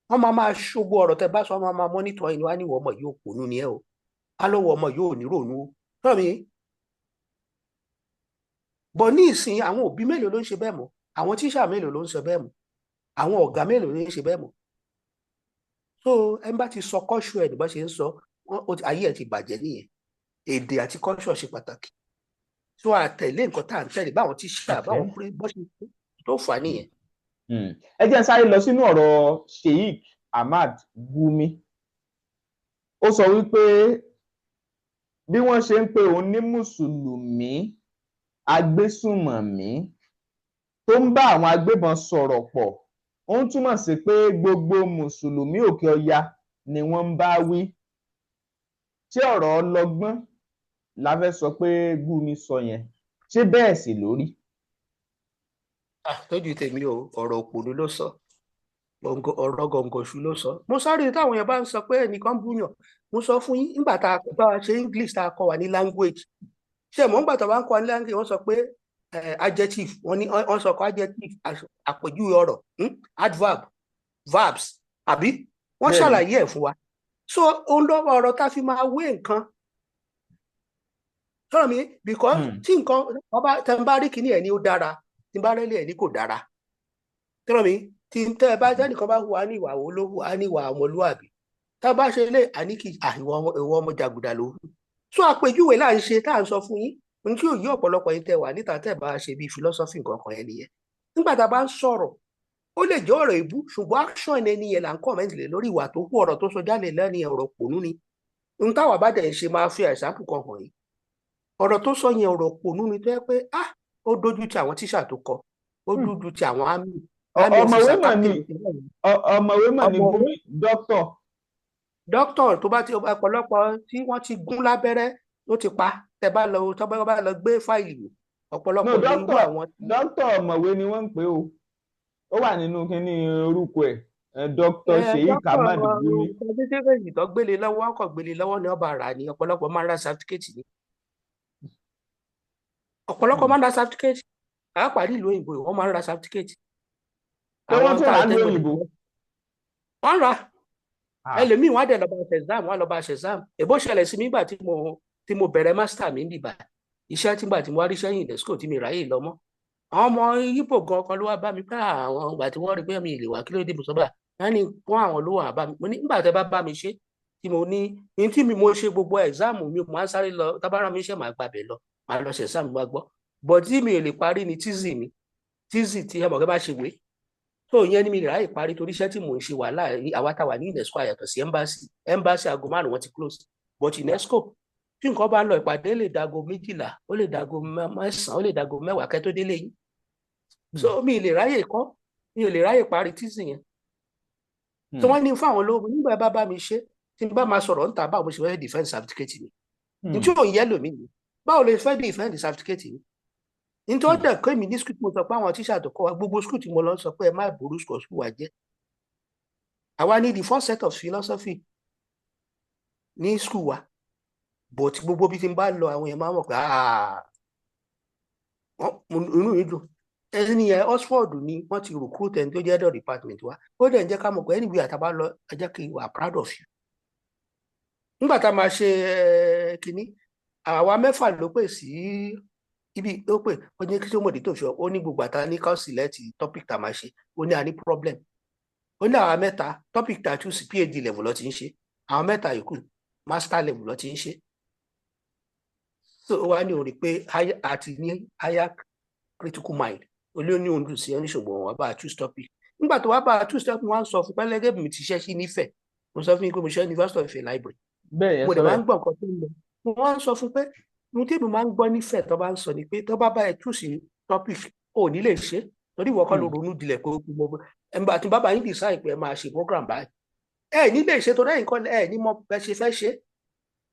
wọ́n máa ṣogbo ọ̀rọ̀ tẹ bá sọ wọ́n máa mọ́nítọ̀ ẹni wá ní ìwọ ọmọ yóò pònú ni ẹ o á lọ́wọ́ ọmọ yóò ní rònú tọ́ mi bọ̀ ní ìsìn àwọn òbí mélòó ló ń ṣe bẹ́ẹ̀ mọ́ àwọn tíṣà mélòó ló ń ṣe bẹ́ẹ̀ mọ́ àwọn ọ̀gá mélòó ló ń ṣe bẹ́ẹ̀ mọ́ so ẹ bá ti sọ kọ́ṣù ẹ̀ bá ṣe ń sọ ayé ẹ̀ ti bàjẹ́ nìyẹn èdè àti kọ́ṣù ṣe pàtàkì so àtẹ̀lé nǹkan tá à ń tẹ̀lé báwọn tíṣà báwọn pé bọ́ ṣe tó fà á nìyẹn. ẹ jẹ́ n sáré lọ sínú ọ̀rọ̀ Sheikh Ahmad Gumi ó sọ wípé bí wọ́n ṣe ń pe òun ní mùsùlùmí agbésùnmọ̀mí tó ń bá àwọn agbébọn sọ̀rọ̀ pọ̀, ó ń túmọ̀ sí pé gbogbo mùsùlùmí òkè ọya ni wọ́n ń bá wí. ṣé ọ̀rọ̀ ọlọ́gbọ́n la fẹ́ sọ pé Gumi sọ yẹn, ṣé bẹ́ẹ̀ sì lórí? Lójú tèmi o, ọ̀rọ̀ òpònú ló sọ, ọ̀rọ̀ gọ̀ǹgọ̀ṣù ló sọ. Mo sáré táwọn yẹn bá ń sọ pé ẹnìkan búyàn, mo sọ fún yín nígbà tá a bá ṣe English tá a kọ wà ní language, ṣé mo ń gbà tó bá ń kọ ní language wọ́n sọ pé adjective, wọ́n sọ pé adjective àpèjúwe ọ̀rọ̀, adverb, verbs, àbí wọ́n ṣàlàyé ẹ̀ fún wa. So òun lọ́wọ́ ọ̀rọ̀ tá a fi máa wé nǹkan sọ̀rọ̀ mi, because tí nǹkan ọba tẹ̀ ń bá rí kíní ẹ̀ ní ó dára, tí n bá rẹ́lẹ̀ ẹ̀ ní kò dára sọ̀rọ̀ mi, tí tẹ́ ẹ bá jẹ́ nìkan bá hùwà ní ìwà wo ló hùwà ní ìwà ọmọlúwàbí, tá a bá ṣe lé àníkì ìwọ ọmọ jàgùdà ló hù. So àpèjúwe là ń ṣe tá à ń sọ fún yín, ohun tí yóò yí ọ̀pọ̀lọpọ̀ yín tẹ́ wà níta tẹ́ bá ṣe bí philosophy nǹkan kan yẹn nìyẹn. Nígbà tá a bá ń sọ̀rọ̀, ó lè jẹ́ ọ̀rọ̀ ìbú, ṣùgbọ́n action ẹni yẹn là ń comment lé lórí ìwà tó kú, ọ̀rọ̀ tó sọ jáde lẹ́ni ọ̀rọ̀ pònú ni. Ohun táwa bá dẹ̀ ń ṣe máa fi example kan hàn yín. Ọ̀rọ̀ tó sọ yẹn ọ̀rọ̀ pònú ni tó yẹ pé ó dójú ti àwọn tíṣà tó kọ, ó dúdú ti àwọn àmì ọ̀mọ̀wé mà ní Gumi, dókítà tó bá ti ọ̀pọ̀lọpọ̀ tí wọ́n ti gún lábẹ́rẹ́ ló ti pa, tẹ́ bá lọ gbé fáìlì wò, ọ̀pọ̀lọpọ̀ ní irú àwọn. dókítà ọ̀mọ̀wé ni wọ́n ń pè ó wà nínú kíní orúkọ ẹ̀, dókítà Sheikh Ahmad Gumi. Certificate tó gbélé lọ́wọ́ ọkọ̀ gbélé lọ́wọ́ ni ọba rà ní, ọ̀pọ̀lọpọ̀ máa ń ra certificate ni, ọ̀pọ̀lọpọ̀ máa ń ra certificate, pàápàá nílùú òyìnbó wọ́n máa ń ra certificate. Àwọn tó rà ní òyìnbó wọ́n rà, ẹlòmíì wọ́n á dẹ̀ lọ́ba ṣe exam, wọ́n á lọ́ba ṣe exam. Èbó ṣẹlẹ̀ sí mi nígbà tí mo bẹ̀rẹ̀ master mi níbà, iṣẹ́ tí mo wá ríṣẹ́ yìí UNESCO tí mi ráyè lọ mọ́. Àwọn ọmọ Yíbò gan kan ló wá bá mi pé àwọn ìgbà tí wọ́n rí pé mi ì lè wá, kí ló dé mo sọ bá wọ́n ní wọ́n àwọn ló wà bá mi. Mo ní nígbà tẹ́ bá mi ṣe, tí mo ní ní tí mo ṣe gbogbo exam mi, mo máa ń sáré lọ, tábàárà mi ṣe máa gbàbẹ̀ lọ, máa lọ ṣe exam gbá gbọ́. But tí mi ò lè parí ni tíìzì tí ẹ mọ̀ kẹ́ bá ṣe wé. So ìyẹn ni mi lè ráyè parí torí iṣẹ́ tí mò ń ṣe wà láàrin àwa táwa ní UNESCO àyàtọ̀ sí embassy aago 5 wọ́n ti close, but UNESCO tí nǹkan bá lọ ìpàdé lè dago 12, ó lè dago 9, ó lè dago 10 kẹ́ tó délé yín. So mi lè ráyè mi ò lè ráyè parí tíìsì yẹn. So wọ́n ní fún àwọn ológun nígbà bá mi ṣe, tí n bá máa sọ̀rọ̀ níta báwo mo ṣe fẹ́ defend certificate mi, nítorí òun yẹ́lò mi ni báwo lè fẹ́ defend certificate mi. Nítorí dẹ̀ kọ́ èmi ní skul mo sọ pé àwọn tíṣà tó kọ́ wa gbogbo skul tí mo lọ sọ pé ẹ má ború skul wa jẹ́. Àwa ní the first set of philosophy ní skul wa, but gbogbo bí tí n bá lọ àwọn èèyàn máa mọ̀ pé inú mi dùn. Ẹni yẹn Oxford ni wọ́n ti recruit ẹni tó jẹ́ head of department wa, ó dẹ̀ ń jẹ́ ká mọ̀ pé anyway àtàbá lọ ẹ jẹ́ kí n wà proud of you. Nígbà tá a máa ṣe kínní, àwa 4 ló pè sí ibi ó pè ó ní kí tó mọ̀dé tó fi ó ní gbogbo àtà ní ká sílẹ̀tì topic tá a máa ṣe, ó ní a ní problem, ó ní àwa 3 topic tá a choose PhD level lọ ti ń ṣe, àwọn 3 yòókù master level lọ ti ń ṣe. So ó wá ní orí pé àti ní higher critical mind olóní òǹdù sí oníṣògbọ̀n wọn bá a choose topic. Nígbà tó wá bá a choose topic wọ́n sọ fún pẹ́lẹ́gẹ́ mi ti ṣẹ́ sí nífẹ̀ẹ́, mo sọ fún yín pé mo ṣe University of Ife library, mo dẹ̀ máa ń gbọ́ nǹkan tó ń lọ, wọ́n sọ fún pé mo tẹ́bi máa ń gbọ́ nífẹ̀ẹ́ tó bá ń sọ ni pé tó bá bá ẹ choose topic ò ní lè ṣe torí ìwọ kọ́ ló ronú dilẹ̀ pé mo ẹ̀mbà tí bàbá yín decide pé ẹ máa ṣe program báyìí ẹ ní lè ṣe torí ẹ̀yin kọ́ ẹ ní mọ bẹ ṣe fẹ́ ṣe.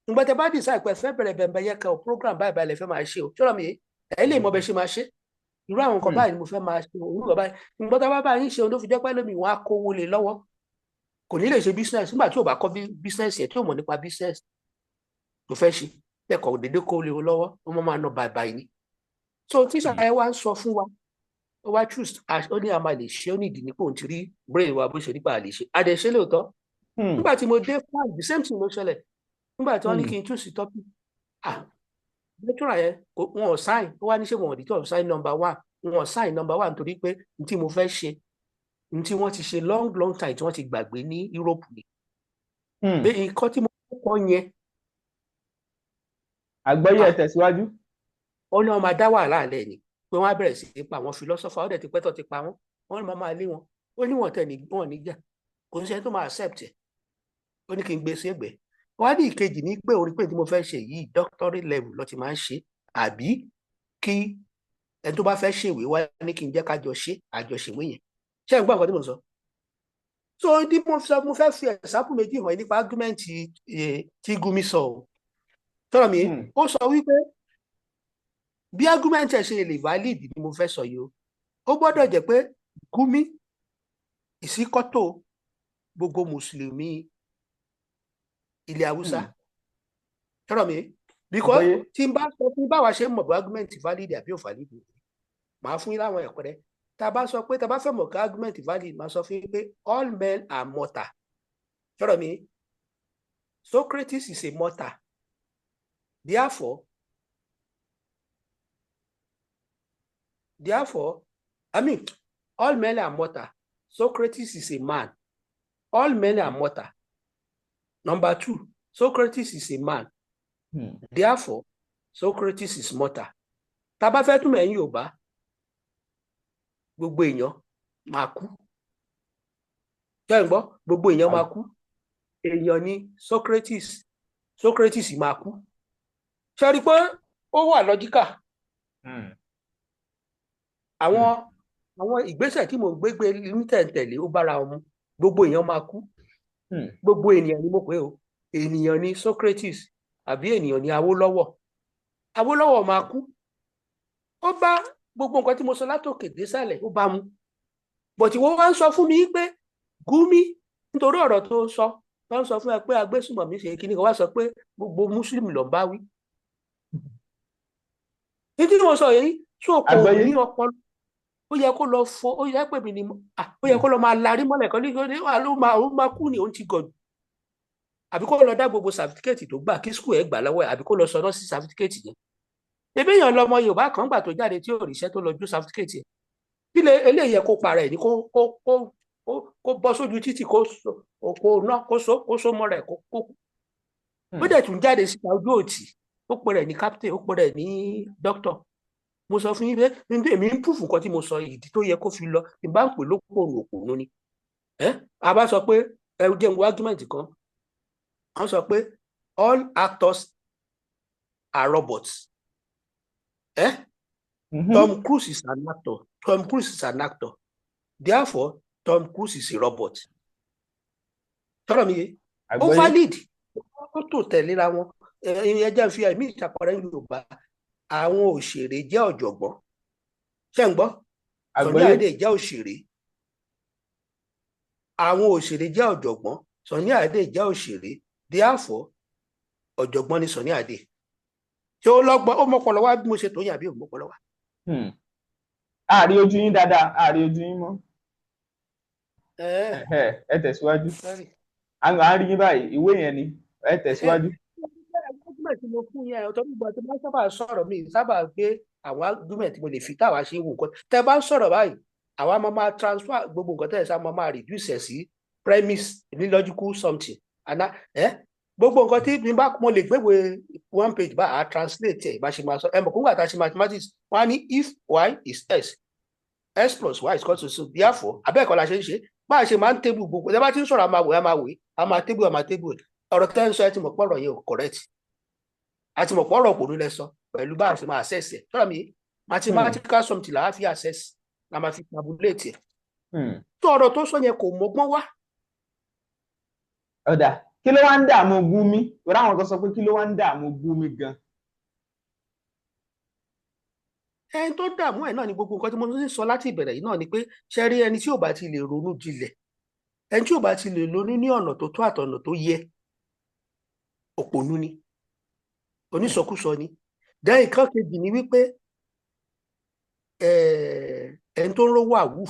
Nígbà tí bá decide pé ẹ fẹ́ bẹ̀rẹ̀ bẹ̀rẹ̀ yẹ kẹ́ program báyìí báyìí lẹ fẹ́ máa ṣe o ṣọ́ra mi ẹ lè mọ bẹ ṣe máa ṣe irú àwọn nǹkan báyìí ni mo fẹ́ máa ṣe òun lọ báyìí. Nígbà tí bàbá yín ṣe òun ló fi jẹ́ pé lómi wọn á kówó lé lọ́wọ́, kò ní lè ṣe business nígbà tí ò bá kọ́ business yẹn tí ò mọ̀ nípa business tó fẹ́ ṣe lẹ́kọ̀ọ́ dédé kó lè lọ́wọ́ wọ́n máa ná bàbá ni. So tíṣà ẹ wá ń sọ fún wa ó wá choose ó ní a máa lè ṣe ó ní ìdí ní pé òun ti rí brain wa bó ṣe nípa àlè ṣe adẹ ṣe lóòótọ́. Nígbà tí mo dé fún the same thing ló ṣẹlẹ̀ nígbà tí wọ́n ní kí n choose topic lecturer yẹn wọn ò sign ó wá ní ṣé wọn ò dìtọ̀ sign number 1 wọn ò sign number 1 torí pé n tí mo fẹ́ ṣe n tí wọ́n ti ṣe long time tí wọ́n ti gbàgbé ní Europe ni pé nǹkan tí mo kọ́ yẹn àgbọ́yé ẹ tẹ̀síwájú. Ó ní wọ́n máa dá wàhálà alẹ́ ni pé wọ́n á bẹ̀rẹ̀ sí í pa àwọn philosopher ó dẹ̀ ti pẹ́ tó ti pa wọ́n wọ́n ní máa lé wọn ó ní wọ́n tẹ̀ ní wọ́n níjà kò ní ṣe tó máa accept ẹ̀ ó ní kí n gbé sí ẹgbẹ́. Wọ́n á ní ìkejì ní pé orí pé tí mo fẹ́ ṣe yìí doctorate level ló ti máa ń ṣe àbí kí ẹni tó bá fẹ́ ṣèwé wá ní kí n jẹ́ ká jọ ṣe àjọṣèwé yẹn. Ṣé ẹ ń gbọ́ nǹkan tí mo sọ? So ní mo fẹ́ fi ẹ̀sápù méjì hàn nípa ágúmẹ́ǹtì tí Gumi sọ o. Tọ́rọ̀ mi, ó sọ wípé bí ágúmẹ́ǹtì ẹ̀ ṣe lè valid ni mo fẹ́ sọ yìí o. Ó gbọ́dọ̀ jẹ́ pé Gumi ìsíkọ́tò gbogbo mùsùlùmí ilẹ̀ Haúsá. Tọ́rọ̀ mi, because tí n bá sọ fún báwa ṣe mọ̀ bí ágúmẹ́ǹtì valid àbí ò valid, màá fún yín láwọn ẹ̀kọ́ rẹ̀. Tá bá sọ pé tá bá fẹ́ mọ̀ ká argument valid, máa sọ fún yín pé all men are mortal. Ṣọ́rọ̀ mi, Socrates is a mortal. Therefore, I mean, all men are mortal. Socrates is a man. All men are mortal. Number 2, Socrates is a man. Therefore, Socrates is mortal. Tá bá fẹ́ túmọ̀ ẹ̀yin Yorùbá, gbogbo èèyàn máa kú. Ṣé ẹ ń gbọ́? Gbogbo èèyàn máa kú. Èèyàn ni Socrates máa kú. Ṣé ẹ rí pé ó wà lọ́jíkà? Àwọn ìgbésẹ̀ tí mo ń gbégbé ní tẹ̀ǹtẹ̀lé ó bára wọn mu. Gbogbo èèyàn máa kú. Gbogbo ènìyàn ni mo pè o. Ènìyàn ni Socrates àbí ènìyàn ni Awólọ́wọ̀. Awólọ́wọ̀ máa kú. Ó bá gbogbo nǹkan tí mo sọ látòkè désàlẹ̀ ó bá mu. Bọ̀tí wọ́n wá ń sọ fún mi pé Gumi nítorí ọ̀rọ̀ tó sọ wọ́n ń sọ fún ẹ pé agbésùnmọ̀mí ṣe kíní kan wá sọ pé gbogbo mùsùlùmí ló ń bá wí. Nítorí mo sọ yìí sóko ní ọpọlọ ó yẹ kó lọ fọ ó yẹ pé mi ni ó yẹ kó lọ máa larí mọ́lẹ̀ kan ní ó máa kú ni òun ti gọ̀dù. Àbí kó lọ dá gbogbo sàfitíkẹ́ẹ̀tì tó gbà kí skul ẹ̀ gbà lọ́wọ́ ẹ̀ àbí kó lọ sọ náà sí sàfitíkẹ́ẹ̀tì yẹn. Ebi èèyàn lọmọ Yorùbá kan gbà tó jáde tí ò ríṣẹ́ tó lọ jó sàfitíkẹ́ẹ̀tì ẹ̀. Kí lè eléyìí yẹ kó para ẹ̀ ní kó bọ́ sójú títì kó so mọ́ rẹ̀ kó kú. Ó dẹ̀ tún jáde síta ojú òtì ó pè rẹ̀ ní captain ó pè rẹ̀ ní doctor. Mo sọ fún yín pé èmi ń púfù nǹkan tí mo sọ ìdí tó yẹ kó fi lọ ní bá ń pè lópònù ni. A bá sọ pé ẹ jẹ́ ń wo argument kan wọ́n sọ pé all actors are robots. Tom Cruise is an actor. Tom Cruise is an actor. Therefore, Tom Cruise is a robot. Tọ́rọ̀ mi yé. Ó valid. Ó tó tẹ̀léra wọn. Ẹjẹ́ fi ẹ̀mí ìṣàpọ̀rẹ́ Yorùbá. Àwọn òṣèré jẹ́ ọ̀jọ̀gbọ́n. Ṣé ń gbọ́? Sunny Adé jẹ́ òṣèré. Àwọn òṣèré jẹ́ ọ̀jọ̀gbọ́n. Sunny Adé jẹ́ òṣèré. Therefore, ọ̀jọ̀gbọ́n ni Sunny Adé. Ṣé ó lọ́gbọ́n ó mọ́pọlọ wá bí mo ṣe tó yàn bí ò mọ́pọlọ wá? Àárí ojú yín dáadáa, àárí ojú yín mọ́. Ẹ tẹ̀síwájú. Àárí yín báyìí, ìwé yẹn ni ẹ tẹ̀síwájú. Argument tí mo fún yẹn ọ̀tọ̀ nígbà tí wọ́n sábà sọ̀rọ̀ mi sábà gbé àwọn argument tí mo lè fi táwa ṣe wù nǹkan. Tẹ́ bá ń sọ̀rọ̀ báyìí, àwa máa transfer gbogbo nǹkan tẹ́ ẹ̀ sá máa reduce ẹ̀ sí premise ní logical something. Gbogbo nǹkan tí mo lè gbéwèé 1 page bá a translate ẹ̀ bá ṣe máa sọ ẹ̀ mọ̀ kó gbà tá a ṣe mathematics wọ́n á ní if y is s plus y is equal to so therefore abẹ́ẹ̀kọ́ la ṣe ń ṣe bá a ṣe máa ń table gbogbo ẹ̀ bá ti ń sọ̀rọ̀ a máa table ọ̀rọ̀ tẹ́ ń sọ ẹ ti mọ̀ pọ̀rọ̀ yẹn ò correct àti mọ̀ pọ̀rọ̀ kò ní lẹ sọ pẹ̀lú bá a ṣe máa access ẹ̀ sọ̀rọ̀ mi mathematical something là á fi access la máa fi tabulate ẹ̀ tó ọ̀rọ̀ tó sọ yẹn kò mọ́gbọ́n wá. Ọ̀dà kí ló wá ń dààmú Gumi ìwé àwọn kan sọ pé kí ló wá ń dààmú Gumi gan. Ẹni tó dààmú ẹ̀ náà ni gbogbo nǹkan tí mo ń sọ láti ìbẹ̀rẹ̀ yìí náà ni pé ṣe rí ẹni tí ò bá ti lè ronú jinlẹ̀ ẹni tí ò bá ti lè ronú ní ọ̀nà tó tó àtọ̀nà tó yẹ òpònú ni onísọkúsọ ni dẹ́yìn kan kejì ni wípé ẹni tó ń rówó àwù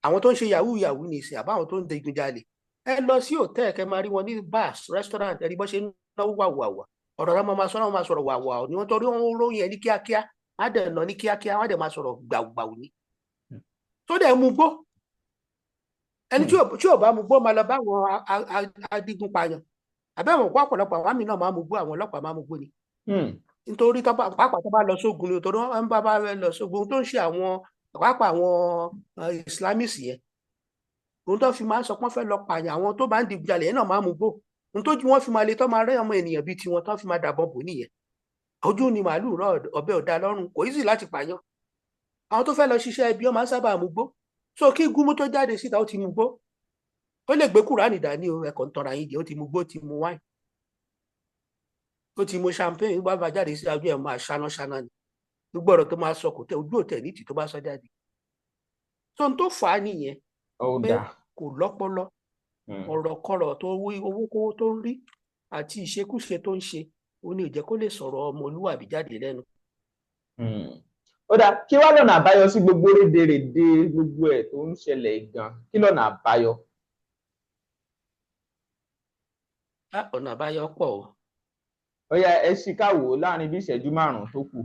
àwọn tó ń ṣe yahoo ní ìsìn àbáwọn tó ń digunjalè ẹ lọ sí hòtẹ́ẹ̀lì kẹ́ máa rí wọn ní bars restaurant ẹni bó ṣe ń náwó wàwà ọ̀rọ̀ rẹ̀ máa sọ̀rọ̀ wàwà ni wọ́n torí wọn ròyìn ẹ ní kíákíá wọ́n á dẹ̀ nà ní kíákíá wọ́n á dẹ̀ máa sọ̀rọ̀ gbàùgbàù ni tó dẹ̀ mú gbó ẹni tí ò bá mú gbó máa lọ bá àwọn adigun pààyàn àbẹ́wọ̀n kó ọ̀pọ̀lọpọ̀ àwọn àmì náà máa mú gbó àwọn ọlọ́pàá máa mú gbó ni nítorí pàápàá tó bá lọ sógun ni torí wọ́n bá lọ sógun tó ń ṣe àwọn pàápàá àwọn islamist yẹn ohun tó fi máa ń sọ pọ́n fẹ́ lọ pààyàn àwọn tó bá ń digunjalè yẹn náà máa mú gbó ohun tó ju wọ́n fi máa le tó máa rẹ́ ọmọ ènìyàn bíi tiwọn tó fi máa dàbọn bò nìyẹn ojú ni màálù rọ ọ̀bẹ ọ̀dà lọ́rùn, kò easy láti pààyàn. Àwọn tó fẹ́ lọ ṣiṣẹ́ ibi wọ́n máa ń sábà mú gbó, so kí Gúmú tó jáde síta ó ti mú gbó, ó lè gbé Kùránì dání o, ẹ̀kọ́ ń tọrọ àyín jẹ, ó ti mú gbó, ó ti mú wáìn, ó ti mú champagne, bá bá jáde sí ojú ẹ̀ máa ṣáná ni, gbogbo ọ̀rọ̀ tó máa sọ kò tẹ ojú òtẹ̀ nítì tó bá sọ jáde. tó ń tó fà á nìyẹn ó pé dà. kò lọ́pọlọ, ọ̀rọ̀ kọ̀rọ̀ tó wí owó kówó tó ń rí àti ìṣekúṣe tó ń ṣe ó ní ìjẹ́ kó lè sọ̀rọ̀ ọmọlúwàbí jáde lẹ́nu. Ó dà, kí wá lọ́nà àbáyọ sí gbogbo rédèrèdè gbogbo ẹ̀ tó ń ṣẹlẹ̀ gan, kí lọ́nà àbáyọ? Ọ̀nà àbáyọ pọ̀ o. Ó yá ẹ ṣí ká wò ó láàrin bí ìṣẹ́jú 5 tó kù.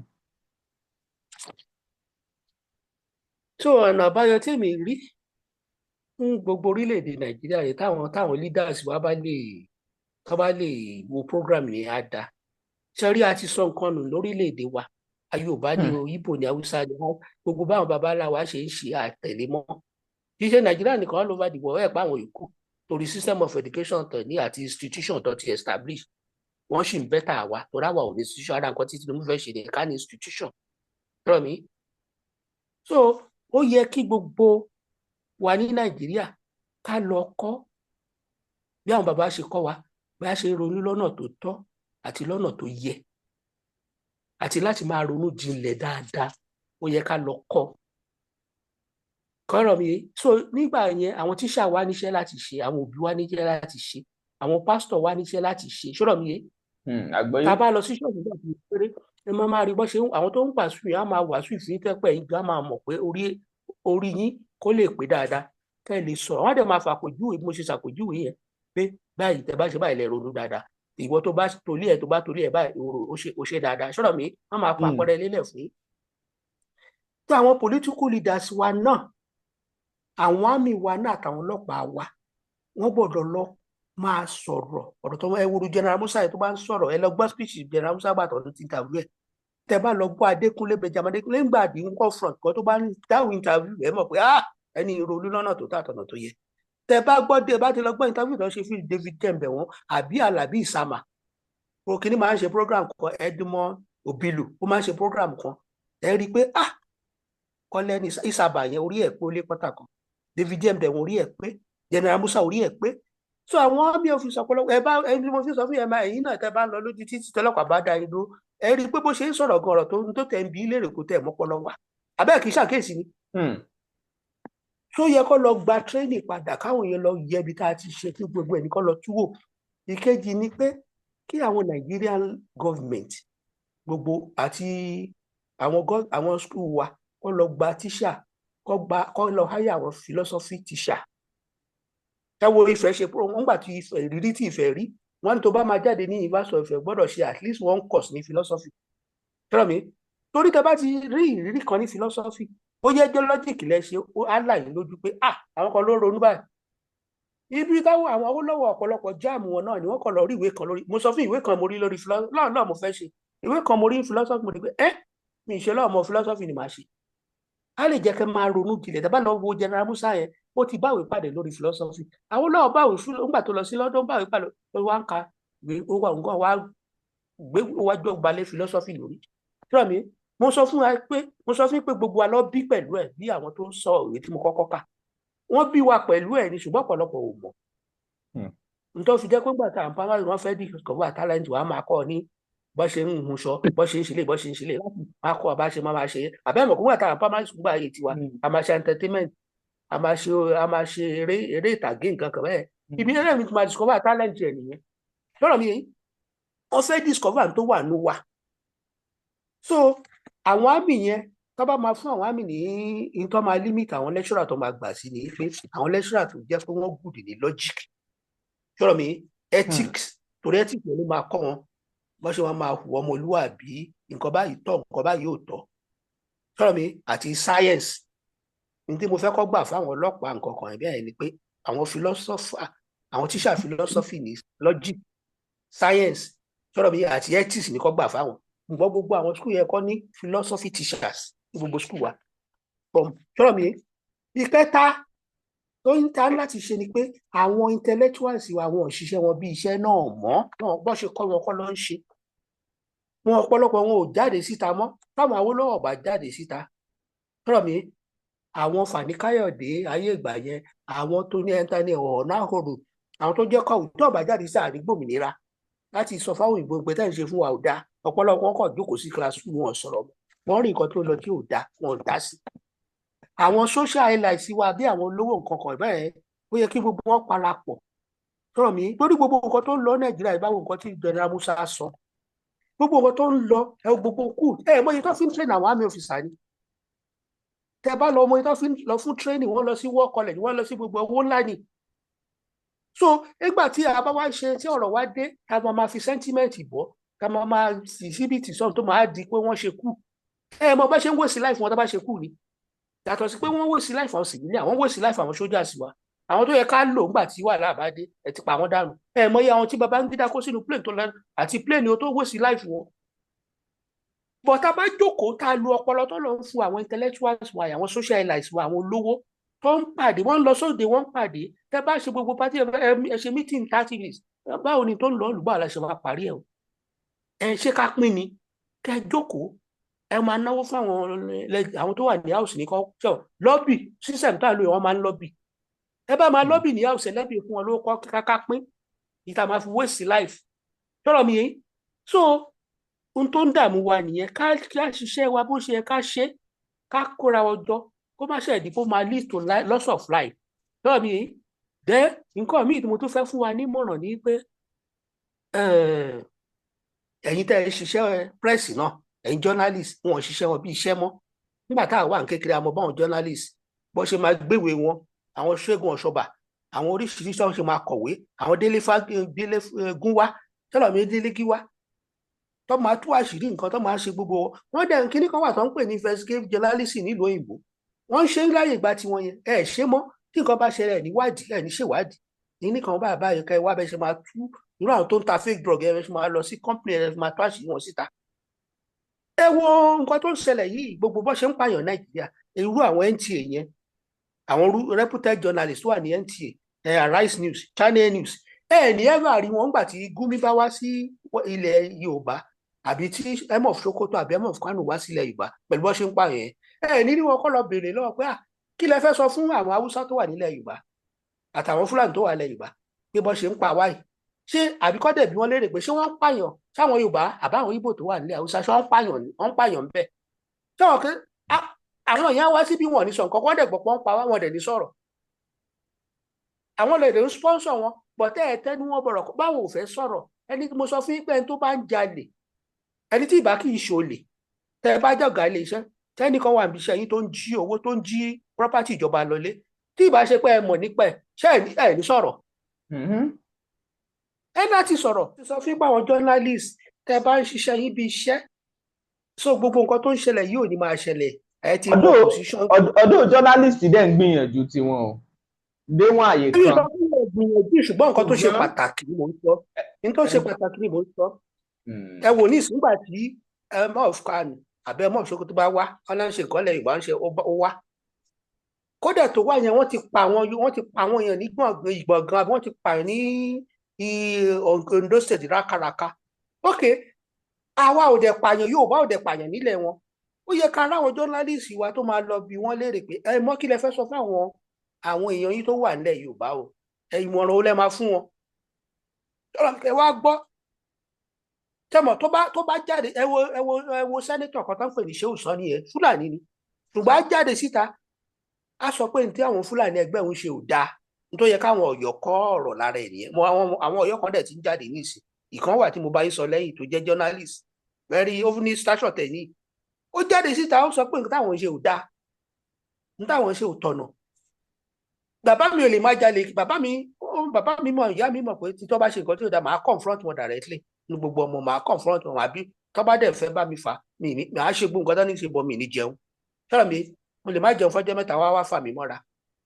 so ọ̀nà àbáyọ tèmi rí fún gbogbo orílẹ̀-èdè Nàìjíríà yìí táwọn leaders wa bá lè wo program yẹn á dáa. ṣe rí a ti sọ nǹkan nù lórílẹ̀-èdè wa, Yorùbá ni o, Ìgbò ni, Haúsá ni wọn, gbogbo báwọn babaláwa ṣe ń ṣe àtẹ̀lé mọ́. kì í ṣe Nàìjíríà nìkan all over the world, ẹ̀ pa àwọn yòókù torí system of education tán ní àti institution tó ti establish wọ́n sì ń bẹ́tà wa torí àwa ò ní institution, ara nǹkan tí Tinubu fẹ́ ṣe ní ká ní institution rọ̀ mí. so ó yẹ kí gbogbo wa ní Nàìjíríà ká lọ kọ́ bí àwọn bàbá ṣe kọ́ wa bí a ṣe ń ronú lọ́nà tó tọ́ àti lọ́nà tó yẹ, àti láti máa ronú jinlẹ̀ dáadáa, ó yẹ ká lọ kọ́. kọ́rọ̀ mi, so nígbà yẹn àwọn tíṣà wa níṣẹ́ láti ṣe, àwọn òbí wa níṣẹ́ láti ṣe, àwọn pásítọ̀ wa níṣẹ́ láti ṣe, ṣọ́rọ̀ mi yé. Àgbọ́yé. tá a bá lọ sí ṣọ́ọ̀bù náà fi péré ẹ máa rí bọ́ ṣe àwọn tó ń wàásù yìí á máa wàásù ìfínítẹ́pẹ́ yìí á máa mọ̀ pé orí yín kó lè pé dáadáa kẹ́ ẹ lè sọ̀rọ̀. wọ́n á dẹ̀ máa fàpèjúwe bí mo ṣe ṣàpèjúwe yẹn pé báyìí tẹ́ bá ṣe báyìí lẹ ronú dáadáa, ìwọ tó bá torí ẹ̀ báyìí ó ṣe dáadáa, ṣọ́rọ̀ mi wọ́n máa fa àpẹẹrẹ lélẹ̀ fún. tí àwọn political leaders wa náà, àwọn àmì wa náà àtàwọn ọlọ́pàá wa, wọ́n gbọ́dọ̀ lọ máa sọ̀rọ̀ ọ̀rọ̀ tó ẹ wúru General Musa tó bá ń sọ̀rọ̀, ẹ lọ gbọ́ speech General Musa gbàtọ̀ tó ti interview ẹ̀, tẹ bá lọ gbọ́ Adékúnlé Benjamin Adékúnlé ńgbà àdí ń kọ́ front kan tó bá ń dáhùn interview ẹ mọ̀ pé ẹni ìròlú lọ́nà tó tàtọ̀nà tó yẹ. tẹ bá ti lọ gbọ́ interview tó ṣe fún David Kembe wọn àbí Alabi Isama, òkìní máa ń ṣe program kan, Edmond Obilu ó máa ń ṣe program kan, ẹ rí i pé Kọ́lẹ́ni Isaba yẹn orí ẹ̀ pé ó lé pátá kan, David Kembe wọn orí ẹ̀ pé, General Musa orí ẹ̀ pé. so àwọn army officer ọ̀pọ̀lọpọ̀ ẹni mo fi sọ fún yẹn ẹ̀yin náà tẹ́ bá ń lọ lójú títí tọ́lọ́pàá bá dá inú ẹ rí i pé bó ṣe ń sọ̀rọ̀ gan ọ̀rọ̀ tó tẹ̀ ń bí léèrè kó tẹ̀ mọ́pọlọ wá abẹ́ẹ̀ kì í ṣàkíyèsí ni. tó yẹ kó lọ gba training padà káwọn yẹn lọ yẹ ibi tá a ti ṣe kí gbogbo ẹ̀ ní kó lọ túwò. ìkejì ni pé kí àwọn Nigerian government gbogbo àti àwọn school wa kó lọ gba tíṣà kó lọ hire àwọn philosophy teacher. ẹ wo Ifẹ̀ ṣe wọ́n gbà tí Ifẹ̀ ìrírí tí Ifẹ̀ rí wọ́n ní tó bá máa jáde ní University of Ifẹ̀ gbọ́dọ̀ ṣe at least one course ní philosophy. tẹ́lọ̀ mi torí tẹ bá ti rí ìrírí kan ní philosophy ó yẹ geologic lẹ ṣe ó á là yín lójú pé àwọn kan ló ronú báyìí. ibi táwọn àwọn Awólọ́wọ̀ ọ̀pọ̀lọpọ̀ jáàmù wọn náà ni wọ́n kàn lọ rí ìwé kan lórí, mo sọ fún ìwé kan mo rí lórí náà mo fẹ́ ṣe ìwé kan mo rí philosophy mo rí pé mi ìṣe lọ́wọ́ philosophy ni màá ṣe. á lè jẹ́ kẹ́ máa ronú jinlẹ̀ tẹ́ bá lọ wo General Musa yẹn ó ti báwèé pàdé lórí philosophy. àwọn náà báwèé fún nígbà tó lọ sí London báwèé pàdé ó wá ń ka ó wà nǹkan wá jọ gbalẹ̀ philosophy lórí. tíra mi mo sọ fún pé gbogbo wa lọ bí pẹ̀lú ẹ̀ bí àwọn tó ń sọ ìwé tí mo kọ́kọ́ kà wọ́n bí wa pẹ̀lú ẹ̀ ní ṣùgbọ́n ọ̀pọ̀lọpọ̀ ò mọ̀. nítorí fi jẹ́ pé gbà tá à ń pa wọ́n fẹ́ discover talent wa máa kọ́ ní bọ́ ṣe ń hun sọ bọ́ ṣe ń ṣe lè láti máa kọ́ àbá ṣe máa ṣe àbẹ́mọ̀ kó gbà tá à ń pa máa ṣùgbọ́n àyè tiwa a máa ṣe entertainment a máa ṣe eré ìtàgé nǹkan kan bẹ́ẹ̀ ibi eré mi ti máa discover talent ẹ̀ nìyẹn lọ́rọ̀ mi yìí wọ́n fẹ́ discover tó wà ní wa. so àwọn àmì yẹn tó bá máa fún àwọn àmì ní tó máa limit àwọn lecturer tó máa gbà sí ní pé àwọn lecturer tó jẹ́ pé wọ́n gùdì ní logic lọ́rọ̀ mi ethics torí ethics ló máa kọ́ wọn bọ́n ṣe wọn máa hùwà ọmọlúwàbí nǹkan báyìí tọ́ nǹkan báyìí ò tọ́ lọ́rọ̀ mi àti science ní tí mo fẹ́ kọ́ gbà fáwọn ọlọ́pàá nǹkan kan bẹ́ẹ̀ ni pé àwọn philosopher àwọn tíṣà philosophy ní logic science sọ̀rọ̀ mi àti ethics ní kọ́ gbà fáwọn gbogbo àwọn school yẹn kọ́ ní philosophy teachers ní gbogbo school wa sọ̀rọ̀ mi ìkẹta tó ń ta láti ṣe ni pé àwọn intellectuals wa àwọn òṣìṣẹ́ wọn bí iṣẹ́ náà mọ́ bọ́ ṣe kọ́ wọn kọ́ ló ń ṣe wọn ọ̀pọ̀lọpọ̀ wọn ò jáde síta mọ́ táwọn Awólọ́wọ̀ bá jáde síta sọ̀rọ̀ mi àwọn Fani Káyọ̀dé ayé ìgbà yẹn àwọn tó ní ẹntání Ọ̀nàhòrò àwọn tó jẹ́ kọ̀wé tó bá jáde sí àrígbòmìnira láti sọ fáwọn òyìnbó pé tẹ́ ń ṣe fún wa ò dáa ọ̀pọ̀lọpọ̀ wọn kàn jókòó sí classroom wọn sọ̀rọ̀ wọn rí nǹkan tó lọ tí ò dáa wọn ò dá sí. àwọn social highlights wa bí àwọn olówó nǹkan kan bẹ́ẹ̀ ó yẹ kí gbogbo wọn parapọ̀ sọ̀rọ̀ mi lórí gbogbo nǹkan tó ń lọ Nàìjíríà ìbáwo nǹkan tí General Musa sọ gbogbo nǹkan tó ń lọ gbogbo kù mọ iye tó fi ń train àwọn army officer ni tẹ bá lọ mọ iye tó fi ń lọ fún training wọn lọ sí war college wọn lọ sí gbogbo owó ńlá ni so nígbà tí a bá wá ṣe tí ọ̀rọ̀ wá dé ká máa fi sentiment bọ́ ká máa sì síbi tìsọ́n tó máa di pé wọ́n ṣe kú mọ bá ṣe ń wòsí láìfún wọn tó bá ṣe kú ni yàtọ̀ sí pé wọ́n wòsí láìfún àwọn civilian àwọn wòsí láìfún àwọn sójà sí wa àwọn tó yẹ ká lò ńgbà tí wàhálà bá dé ẹ ti pa àwọn dànù mọ iye àwọn tí Babangida kó sínú plane tó lọ àti plane tó wòsí láìfún wọn bọ̀ tá a bá jókòó tá a lu ọpọlọ tó lọ ń fún àwọn intellectuals wa àwọn social allies wa àwọn olówó tó ń pàdé wọ́n ń lọ sóde wọ́n ń pàdé tẹ́ bá ṣe gbogbo pátí ẹ ṣe meeting 30 minutes báwo ni tó ń lọ olùgbà la ṣe máa parí ẹ o ṣé ká pín ni kẹ́ jókòó ẹ máa náwó fún àwọn tó wà ní house ní kọ́ lọ́bì system tá a lò wọ́n máa ń lọ́bì ẹ bá máa lọ́bì ní house lẹ́bì fún wọn lówó kọ́ ká pín ìta máa fi waste life tọ́rọ̀ mi yẹn so ohun tó ń dààmú wa nìyẹn ká ṣiṣẹ́ wa bó ṣe yẹ ká ṣe ká kóra ọjọ́ kó má ṣe ìdìbò máa lead to loss of life lọ́wọ́ mi yìí dẹ́ nǹkan míì tí mo tún fẹ́ fún wa nímọ̀ràn ní pé ẹ̀yin tẹ́ ẹ ṣiṣẹ́ press náà ẹ̀yin journalist wọn ò ṣiṣẹ́ wọn bí iṣẹ́ mọ́ nígbà tá a wà ní kékeré àmọ́ báwọn journalist bó ṣe máa gbéwèé wọn àwọn Ṣẹ́gun Ọ̀ṣọ́bà àwọn oríṣiríṣi àwọn ṣe máa kọ̀wé àwọn Délé Gúnwá tẹ́lọ̀ mi Délé Gíwá tó máa tú àṣírí nǹkan tó máa ṣe gbogbo wọn dẹ̀ kíní kan wà tó ń pè ní investigative journalism nílùú òyìnbó wọ́n ń ṣe láyè ìgbà tí wọ́n yẹn ṣe mọ́ tí nǹkan bá ṣẹlẹ̀ níwádìí ní ṣèwádìí ní nìkan bá báyìí ká wá bẹ́ẹ̀ ṣe máa tú irú àwọn tó ń ta fake drug ẹ̀ ṣe máa lọ sí company ẹ̀ máa tú àṣírí wọn síta. ẹ wo nǹkan tó ń ṣẹlẹ̀ yìí gbogbo bó ṣe ń pààyàn Nàìjíríà irú àwọn NTA yẹn àwọn reputed journalists wà ní NTA Arise News Channel News ní ẹ bá rí wọn gbà tí Gumi bá wá sí ilẹ̀ Yorùbá àbí tí Emof Sokoto àbí Emof Kano wá sílẹ̀ Yorùbá pẹ̀lú bó ṣe ń pààyàn yẹn ní wọn kọ́ lọ béèrè lọ́wọ́ pé kí lẹ fẹ́ sọ fún àwọn Haúsá tó wà nílẹ̀ Yorùbá àtàwọn Fúlàní tó wà nílẹ̀ Yorùbá pé bó ṣe ń pa wáyé ṣé àbíkọ́dẹ̀ bí wọ́n léèrè pé ṣé wọ́n ń pààyàn sáwọn Yorùbá àbáwọn Ìgbò tó wà nílẹ̀ Haúsá ṣé wọ́n ń pààyàn bẹ́ẹ̀ sọ̀rọ̀ pé àwọn èèyàn wá síbí wọn ní sọ nǹkan wọ́n dẹ̀ gbọ́ pọ́n pa wá wọn dẹ̀ ní sọ̀rọ̀ àwọn lè dé ń sponsor wọn bọ̀tẹ́ ẹ̀ tẹ́nu wọn bọ̀rọ̀ báwo ò fẹ́ sọ̀rọ̀ ẹni tí mo sọ fún yín pé ẹni tó bá ń jalè ẹni tí ìbá kì í ṣolè tẹ́ ẹ bá jọ̀gá ilé iṣẹ́ tẹ́ni kan wà níbi iṣẹ́ yín tó ń jí owó tó ń jí property ìjọba lọlé tí ìbá ṣe pé ẹ mọ̀ nípa ẹ̀ ṣé ẹ ní sọ̀rọ̀ ẹ láti sọ̀rọ̀ ti sọ fún àwọn journalist tẹ́ ẹ bá ń ṣiṣẹ́ yín bí iṣẹ́ so gbogbo nǹkan tó ń ṣẹlẹ̀ yìí ò ní máa ṣẹlẹ̀ ẹ ti mọ position. ọdún journalist dẹ̀ ń gbìyànjú tiwọn o déwọn àyè kan. gbìyànjú ṣùgbọ́n nǹkan tó ṣe pàtàkì ni mò ń sọ nǹkan tó ṣe pàtàkì ni mò ń sọ ẹ wò ní ìsúngbà tí Emof Kano àbẹ Emof Sokoto bá wá ọlọ́run ṣe nǹkan lẹ̀ Yorùbá ń ṣe ó wá kódà tó wá yẹn wọ́n ti pa àwọn èèyàn ní Ìgbọ̀ngàn àbí wọ́n ti pa ní Ondo State rákàràkà ok àwa ò dẹ̀ pààyàn Yorùbá ò dẹ̀ pààyàn nílẹ̀ wọn ó yẹ ká ráwọn journalist wa tó máa lọ bí wọ́n léèrè pé ẹ mọ́ kí lẹ fẹ́ sọ fún àwọn èèyàn yìí tó wà nílẹ̀ Yorùbá o ìmọ̀ràn ó lẹ́ máa fún wọn ẹ wá gbọ́ tẹmọ tó bá jáde ẹ wo sẹ́nétọ̀ kan tó ń pè ní Shehu Sani yẹn Fúlàní ni ṣùgbọ́n á jáde síta á sọ pé ní tí àwọn Fúlàní ẹgbẹ́ òun ṣe ò dáa nítorí yẹ káwọn Ọ̀yọ́ kọ́ ọ̀rọ̀ lára ẹ̀ nìyẹn àwọn Ọ̀yọ́ kan dẹ̀ ti ń jáde nísìn ìkan wà tí mo bá yín sọ lẹ́yìn tó jẹ́ journalist very ovni station tẹ̀ ní ó jáde síta ó sọ pé ní táwọn ṣe ò dáa ní táwọn ṣe ò tọ̀nà bàbá mi ò lè má jalè bàbá mi mọ̀ ìyá mi mọ̀ pé tí tó bá ṣe nǹkan tí ò dáa màá confront wọn directly ní gbogbo ọmọ màá confront wọn àbí tó bá dẹ̀ fẹ́ bá mi fà màá ṣe gbogbo nǹkan tó ní ṣe bọ̀ mí ní jẹun sọ̀rọ̀ mi mo lè má jẹun fọ́jọ́ mẹ́ta wá fà mí mọ́ra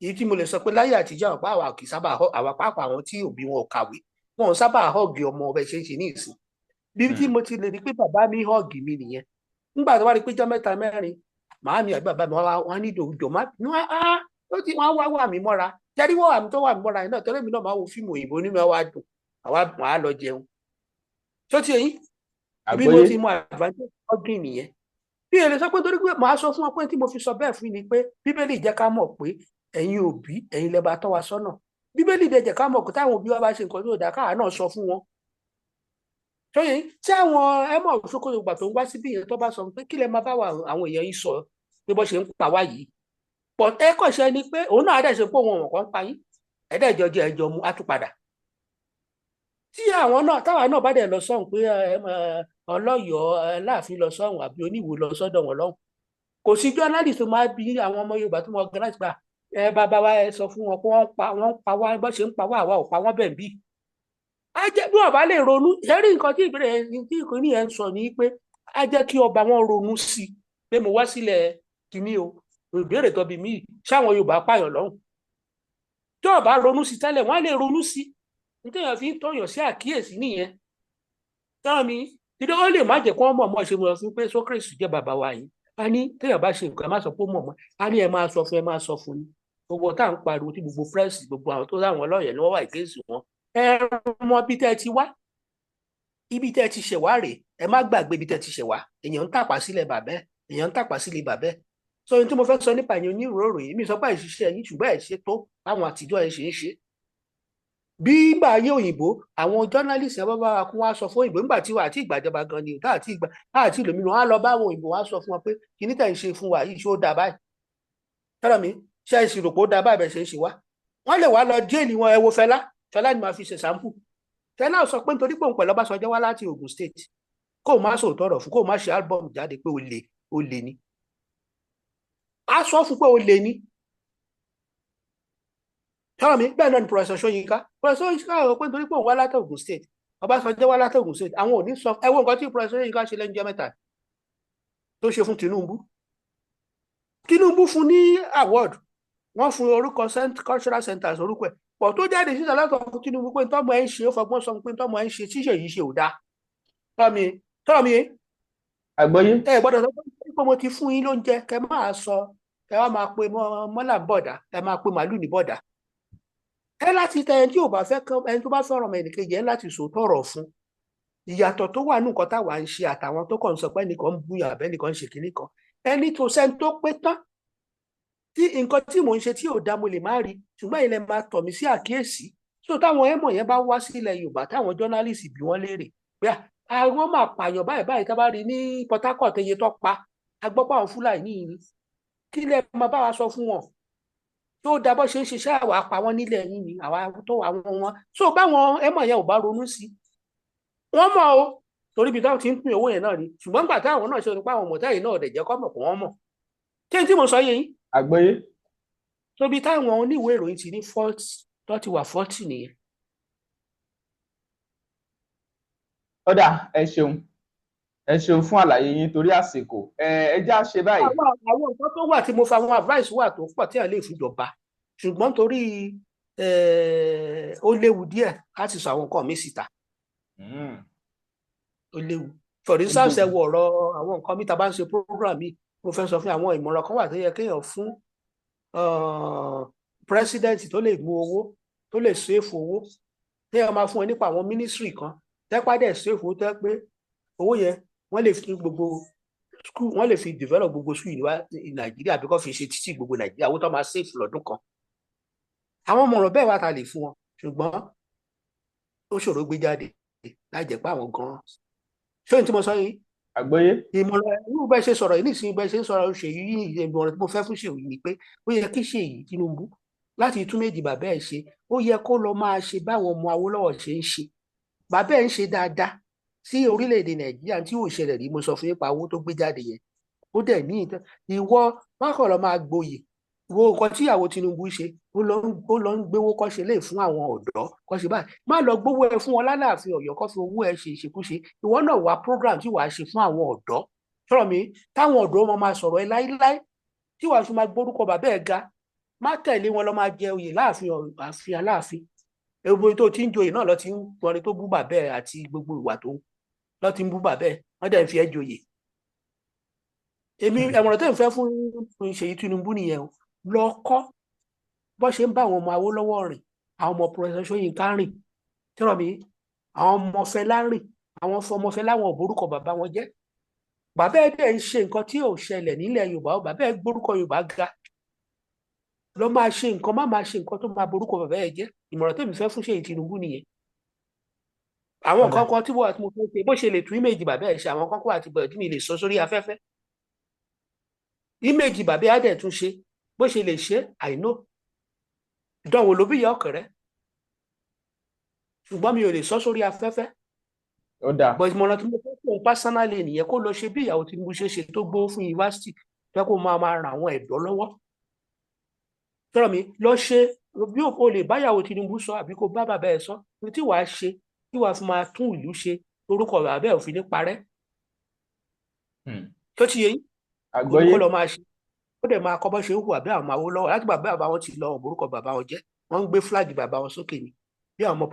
èyí tí mo lè sọ pé láyé àtijọ́ àpá àwa kì í sábà àwa pàápàá àwọn tí òbí wọn ò kàwé wọn ò sábà họ́ọ̀gì ọmọ ọbẹ̀ ṣe ń ṣe ní ìsìn bí tí mo ti lè rí pé bàbá mi họ́ọ̀gì mi nìyẹn nígbà tó wá rí pé jọ́ mẹ́ta mẹ́rin màá mi àbí bàbá mi wọ́n ní ìdòwúdò wọ́n wà mí mọ́ra jẹ́rí wọ́n wà mí tó wà mí mọ́ra yìí náà tẹ́lẹ̀ mi náà máa wo fíìmù òyìnbó nínú ẹ̀ wá dùn àwa lọ jẹun tó ti yẹn ibi mo àgbọ́yé. ti mọ advantage blogging nìyẹn. bí èlé sọ pé torí pé màá sọ fún wọn pé tí mo fi sọ bẹ́ẹ̀ fún ni pé bíbélì jẹ́ ká mọ̀ pé ẹ̀yin òbí ẹ̀yin lẹ bá tọ́ wa sọ́nà. bíbélì dẹ̀ jẹ́ ká mọ̀ pé táwọn òbí wa bá ṣe nǹkan tó dáa káà náà sọ fún wọn. tóyè tí àwọn ẹmọ òṣòkòtò ìgbà tó ń wá síbí yẹn tó bá sọ pé kí lẹ máa bá àwọn èèyàn yìí sọ pé bó ṣe ń pa wá yìí. pọ̀ ẹ kàn ṣe ni pé òun náà á dẹ̀ ṣe pé òun ọ̀kan pa yín ẹ̀ẹ́dẹ̀jọ jẹ́ ẹjọ́ mu á tún padà. tí àwọn náà táwa náà bá dẹ̀ lọ sọ́hùn pé ọlọ́yọ̀ọ́ láàfin lọ sọ́hùn àbí oníwò lọ sọ́dọ̀ wọn lọ́hùn kò sí journalist tó máa bí àwọn ọmọ Yorùbá tó mọ organize gbà bàbá wa ẹ sọ fún wọn pé wọ́n pa wá bó ṣe ń pa wá àwa ò pa wọ́n bẹ́ẹ̀ bí. á jẹ́ bí ọba lè ronú ẹ̀rí nǹkan tí ìbéèrè tí ìkíní yẹn ń sọ ni pé á jẹ́ kí ọba wọn ronú sí i pé mo wá sílẹ̀ kìíní o ìbéèrè tó bí mí ṣáwọn Yorùbá pààyàn lọ́hùn tí ọba ronú sí tẹ́lẹ̀ wọ́n á lè ronú sí nítorí fi ń tọ̀yàn sí àkíyèsí nìyẹn tọ́ mi tí ó lè má jẹ́ kó mọ̀ mọ́ ṣe mọ̀ fún pé Sókírésì jẹ́ bàbá wa yìí a ní téèyàn bá ṣe nǹkan ẹ má sọ pé ó mọ̀ mọ́ a ní ẹ máa sọ fún ni gbogbo tá à ń pariwo tí gbogbo pírẹ́sì gbogbo àwọn tó láwọn ọlọ́yẹ̀ ni wọ́n wà ìkéèsì wọn ẹ mọ bí tẹ́ ẹ ti wá ibi tẹ́ ẹ ti ṣẹ̀wá rè ẹ má gbàgbé ibi tẹ́ ẹ ti ṣẹ̀wá èèyàn ń tàpá sílẹ̀ bàbẹ́ èèyàn ń tàpá sílẹ̀ bàbẹ́ so ohun tí mo fẹ́ sọ nípa ìyẹn oníròrò yìí mi sọ pé àìṣiṣẹ́ yìí ṣùgbọ́n ẹ̀ ṣe tó báwọn àtijọ́ ẹ̀ ṣe ń ṣe bí ìgbà ayé òyìnbó àwọn journalist ẹ bá bá kún wá sọ fún òyìnbó nígbà tí wà àti ìgbàjọba gan ni àti ìlòmínú wọn á lọ bá àwọn òyìnbó wá sọ fún wọn pé kí ní tẹ̀ ń ṣe fún wa yìí ṣó dáa báyìí tọ́lọ̀ mi ṣe é ṣìrò pé ó dáa báyìí bẹ̀ ṣe ń ṣe wá wọ́n lè wá lọ jéèlì wọn ẹ wo Fẹlá ni màá fi ṣe sample Fẹlá sọ pé nítorí pé òun pẹ̀lú Ọbásanjọ́ wá láti Ogun State kó o má sòótọ́ ọ̀rọ̀ fún kó o má ṣe album jáde pé o lè ní a sọ fún pé o lè ní tọ́lọ̀ mi bẹ́ẹ̀ náà ni Professor Ṣóyínká rò pé nítorí pé òun wá láti Ogun State Ọbásanjọ́ wá láti Ogun State àwọn ò ní sọ ẹ wo nǹkan tí Professor Ṣóyínká ṣe lẹ́nu jẹ́ mẹ́ta tó ṣe fún Tinubu fún ní award wọ́n fún orúkọ cultural centers orúkọ ẹ̀ pọ̀ tó jáde síta látọ̀ fún Tinubu pé tọ́mọ ẹ̀ ń ṣe ó fọgbọ́n sọ pé tọ́mọ ẹ̀ ń ṣe tíṣe yìí ṣe ò dáa tọ́lọ̀ mi àgbọ́yé. ẹ gbọ́dọ̀ sọ pé mo ti fún yín lóúnjẹ kẹ máa sọ ẹ wá máa pe mọ́là bọ̀dà ẹ máa pe màálù ní bọ̀dà ẹ láti tẹ ẹni tí ò bá fẹ́ kán ẹni tó bá fẹ́ràn ọmọ ẹnìkejì ẹ láti sòótọ́ ọ̀rọ̀ fún ìyàtọ̀ tó wà ní nǹkan táwa ń ṣe àtàwọn tó kàn ń sọ pé ẹnìkan ń búyà àbẹ́ ẹnìkan ń ṣe kinní kan ẹni tó sẹ́ni tó pé tán tí nǹkan tí mò ń ṣe tí ò dá mo lè má rí ṣùgbọ́n ilẹ̀ máa tọ̀ mí sí àkíyèsí so táwọn ẹ̀mọ̀ yẹn bá wá sílẹ̀ Yorùbá táwọn jọ́nálìsì bí wọ́n léèrè pé àwọn máa pààyàn báyìí tá bá rí ní Port Harcourt iye tó pa agbọ́pọ̀ àwọn Fúlàní yìí ni kí lẹ máa bá wa sọ fún wọn tó dá bó ṣe ń ṣiṣẹ́ àwa pa wọ́n nílẹ̀ yìí ni àwa tó àwọn wọn so báwọn ẹ̀mọ̀ yẹn ò bá ronú sí wọ́n mọ̀ o torí ibi táwọn ti ń pín owó yẹn náà ni ṣùgbọ́n nígbà táwọn náà ṣe nípa àwọn mọ̀tẹ́yìn náà dẹ̀ jẹ́ kọ́ mọ̀ pé wọ́n mọ̀ ṣé tí mo sọ yé yín àgbọ́yé. tóbi táwọn oníwèé ìròyìn ti ní fault tó ti wà faulty nìyẹn. ọ̀dà ẹ ṣeun fún àlàyé yín torí àsìkò ẹ já ṣe báyìí. àwọn nǹkan tó wà tí mo fa àwọn advice wà tó pọ̀ tí a lè fìjọba ṣùgbọ́n torí ó léwu díẹ̀ láti sọ àwọn nǹkan mi síta. ó léwu for instance ẹ wo ọ̀rọ̀ àwọn nǹkan mi tá a bá ń ṣe program yìí mo fẹ́ sọ fún àwọn ìmọ̀ràn kan wà tó yẹ kéèyàn fún president tó lè mú owó tó lè save owó téèyàn máa fún ẹ nípa àwọn ministry kan tẹ́pàdé save owó tẹ́ pé owó yẹn wọ́n lè fi gbogbo school wọ́n lè fi develop gbogbo school ní Nàìjíríà bí kò fi ṣe títí gbogbo Nàìjíríà owó tó máa save lọ́dún kan àwọn ọmọọ̀rọ̀ bẹ́ẹ̀ wà tá a lè fún wọn ṣùgbọ́n ó ṣòro gbé jáde láì jẹ́ pé àwọn gan-an ṣé ohun tí mo sọ yìí àgbọ́yé. ìmọ̀ràn irú bẹ́ẹ̀ ṣe sọ̀rọ̀ yìí nísìnyí bẹ́ẹ̀ ṣe ń sọ̀rọ̀ Ṣèyí yìí ìmọ̀ràn tí mo fẹ́ fún Ṣèyí ni pé ó yẹ kí Ṣèyí Tinubu láti tún méjì bàbá ẹ̀ ṣe ó yẹ kó lọ máa ṣe báwọn ọmọ Awólọ́wọ̀ ṣe ń ṣe bàbá ẹ̀ ń ṣe dáadáa sí orílẹ̀-èdè Nàìjíríà tí ò ṣẹlẹ̀ rí mo sọ fún nípa owó tó gbé jáde yẹn ó dẹ̀ ní ìwọ mákàn lọ máa gboyè wo nǹkan tí ìyàwó Tinubu ṣe ó lọ ń gbéwó kọ́ ṣe lè fún àwọn ọ̀dọ́ kọ́ ṣe báyìí má lọ gbówó ẹ fún wọn lálàáfin Ọ̀yọ́ kọ́ fi owó ẹ ṣe ìṣekúṣe ìwọ náà wá program tí wàá ṣe fún àwọn ọ̀dọ́ sọ̀rọ̀ mi táwọn ọ̀dọ́ wọn máa sọ̀rọ̀ ẹ láíláí tí wàá fi máa gbórúkọ bàbá ẹ ga má tẹ̀lé wọn lọ máa jẹ oyè láàfin àfin Aláàfin ewu tó ti ń joyè náà lọ ti ń kọrin tó bú bàbá ẹ àti gbogbo ìwà tó lọ ti ń bú bàbá ẹ wọn dẹ̀ ń fi ẹ joyè èmi ẹ̀mọ̀ràn tẹ́ ń fẹ́ fún Ṣèyí Tinubu nìyẹn o lọ kọ́ bó ṣe ń bá àwọn ọmọ Awólọ́wọ̀ rìn àwọn ọmọ Professor Ṣóyínká rìn tẹ́rọ̀ mi àwọn ọmọ Fẹlá rìn àwọn fọmọfẹ láwọn ò borúkọ bàbá wọn jẹ́. Bàbá ẹ̀ dẹ̀ ń ṣe nǹkan tí ò ṣẹlẹ̀ nílẹ̀ Yorùbá, bàbá ẹ̀ gbórúkọ Yorùbá ga, lọ máa ṣe nǹkan, má máa ṣe nǹkan tó máa borúkọ bàbá ẹ̀ jẹ́. Ìmọ̀ràn tèmi fẹ́ fún Ṣèyí Tinubu nìyẹn. Àwọn Ọ̀dà nǹkan kan tí wọ́n àti mo fẹ́ ṣe bó ṣe lè tún íméèjì bàbá ẹ̀ ṣe, àwọn kan kó àti bọ̀dọ̀ tí mi lè sọ sórí afẹ́fẹ́. Íméèjì bàbá ẹ̀ á dẹ̀ tún ṣe bó ṣe lè ṣe àìnó. Ìdánwò ló bí ìyá ọ̀kẹ́rẹ́, ṣùgbọ́n mi ò lè sọ sórí afẹ́fẹ́. ọ̀dà But ìmọ̀ràn tí mo fẹ́ fún pásánálì nìyẹn, kó lọ ṣe bí ìyàwó Tinubu ṣe ṣe tó gbówó fún yunifásitì, fẹ́ kó máa ran àwọn ẹ̀dọ́ lọ́wọ́. Sọ̀rọ̀ mi lọ ṣe bí o lè bá ìyàwó Tinubu sọ àbí kó bá bàbá ẹ̀ sọ ní tí wàá ṣe tí wàá fi máa tún ìlú ṣe orúkọ bàbá ẹ̀ ò fi ní parẹ́. Tó ti yẹ yín àgbọ́yé kó lọ máa ṣe, ó dẹ̀ máa kọ́ bọ́ ṣe ń hùwà bí àwọn máa wó lọ́wọ́ láti bàbá wọn ti lọ orúkọ bàbá wọn jẹ́, wọ́n ń gbé fúláàgì bàbá wọn sókè ni. Bí àwọn ọmọ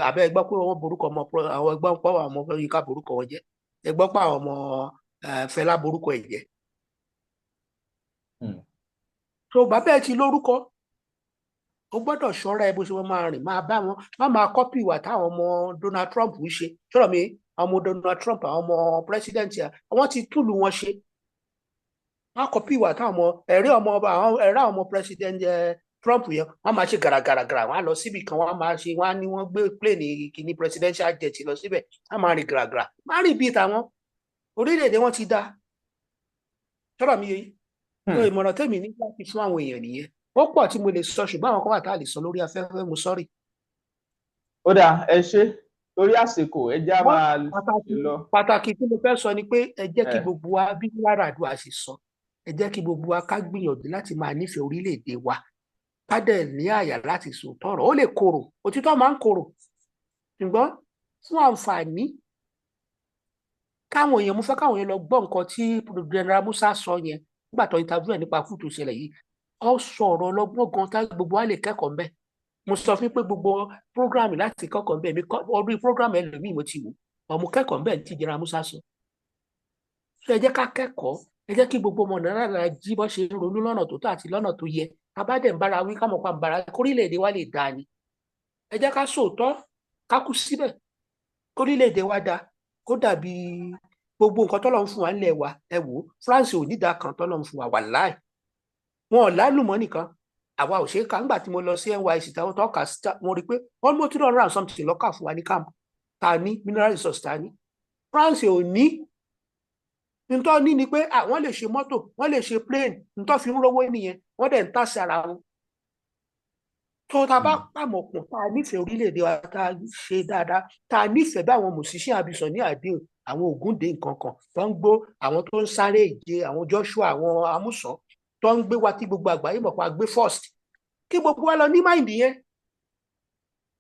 àbẹ́ ẹgbọ́ pé wọ́n borúkọ ọmọ àwọn ẹgbọ́n pọ̀ àwọn ọmọ Yínká borúkọ wọn jẹ́, ẹgbọ́ pé àwọn ọmọ Fẹlá borúkọ ẹ̀ jẹ́. So bàbá ẹ̀ ti lórúkọ, ó gbọ́dọ̀ ṣọ́ra ẹ bó ṣe wọ́n máa rìn, máa bá wọn, má máa kọ́pì ìwà táwọn ọmọ Donald Trump ń ṣe. Sọ̀rọ̀ mi àwọn ọmọ Donald Trump, àwọn ọmọ president àwọn ti túlù wọn ṣe. Má kọ́pì ìwà táwọn ọmọ ẹ̀rí ọmọ president Trump yẹn, wọ́n máa ṣe gàràgàràgàrà, wọ́n á lọ síbì kan, wọ́n á máa ṣe, wọ́n á ní wọ́n gbé plane kìíní presidential jet lọ síbẹ̀, wọ́n á máa rìn gàràgàrà, má rìn bíi tàwọn. Orílẹ̀-èdè wọn ti dá. Sọ̀rọ̀ mi yẹn ìmọ̀ràn tèmi ní láti fún àwọn èèyàn nìyẹn. Ó pọ̀ tí mo lè sọ ṣùgbọ́n àwọn kan wà tá a lè sọ lórí afẹ́fẹ́, mo sọ́rí. ọ̀dà ẹ ṣé torí àsìkò ẹ já máa ṣe lọ. Pàtàkì tí mo fẹ́ sọ ni pé ẹ jẹ́ kí gbogbo wa, bí Yar'Adua ṣe sọ, ẹ jẹ́ kí gbogbo wa ká gbìyànjú láti máa nífẹ̀ẹ́ orílẹ̀-èdè wa, ká dẹ̀ ní àyà láti sòótọ́ ọ̀rọ̀. Ó lè korò, òtítọ́ máa ń korò, ṣùgbọ́n fún àǹfààní káwọn èèyàn, mo fẹ́ káwọn èèyàn lọ gbọ́ nǹkan tí General Musa sọ yẹn nígbà tó interview ẹ̀ nípa fúùtù ìṣẹ̀lẹ̀ yìí. Ó sọ ọ̀rọ̀ ọlọ́gbọ́n gan tá gbogbo wa lè kẹ́kọ̀ọ́ mbẹ́. Mo sọ fún pé gbogbo program láti kẹ́kọ̀ọ́ mbẹ́ mi orí program ẹlòmíì mo ti wò ọmọ kẹ́kọ̀ọ́ mbẹ́ tí General Musa sọ. Ẹ jẹ́ ká kẹ́kọ̀ọ́, ẹ jẹ́ kí gbogbo ọmọ Nàìjíríà jí bọ́ ṣe ronú lọ́nà tó tọ́ àti lọ́nà tó yẹ. Abádẹ̀ ń bára wí ká mọ̀ pa ń bára kórílẹ̀-èdè wa lè dáa ni. Ẹ jẹ́ ká sòótọ́, ká kú síbẹ̀ kórílẹ̀-èdè wa dáa, kó dàbí gbogbo nǹkan tọ́lọ́ ń fún wa nílẹ̀ wa. Ẹ wò ó, France ò ní ìdá kan tọ́lọ́ ń fún wa wàláì. Wọn ò lálùmọ́ nìkan, àwa ò ṣe é kà. Nígbà tí mo lọ sí NYSC táwọn tọ́ka mo rí i pé almost 300 something lọ́kà fún wa ní camp ta ní mineral resource ta ní. France ò ní. Ntọ́ ní ni pé wọ́n lè ṣe mọ́tò, wọ́n lè ṣe plane, ntọ́ fi ń rówó nìyẹn, wọ́n dẹ̀ ń tàsí ara wọn. Tó ta bá pàmọ̀pọ̀, tá a nífẹ̀ẹ́ orílẹ̀-èdè wa, tá a ṣe dáadáa, tá a nífẹ̀ẹ́ bí àwọn musician Abísọ̀ ní àdéhùn, àwọn Ògúndé nǹkan kan tó ń gbó, àwọn tó ń sáré ìje, àwọn Joshua, àwọn Amúsàn tó ń gbé wa tí gbogbo àgbáyé mọ̀ pa gbé first. Kí gbogbo wa lọ ní mind yẹn.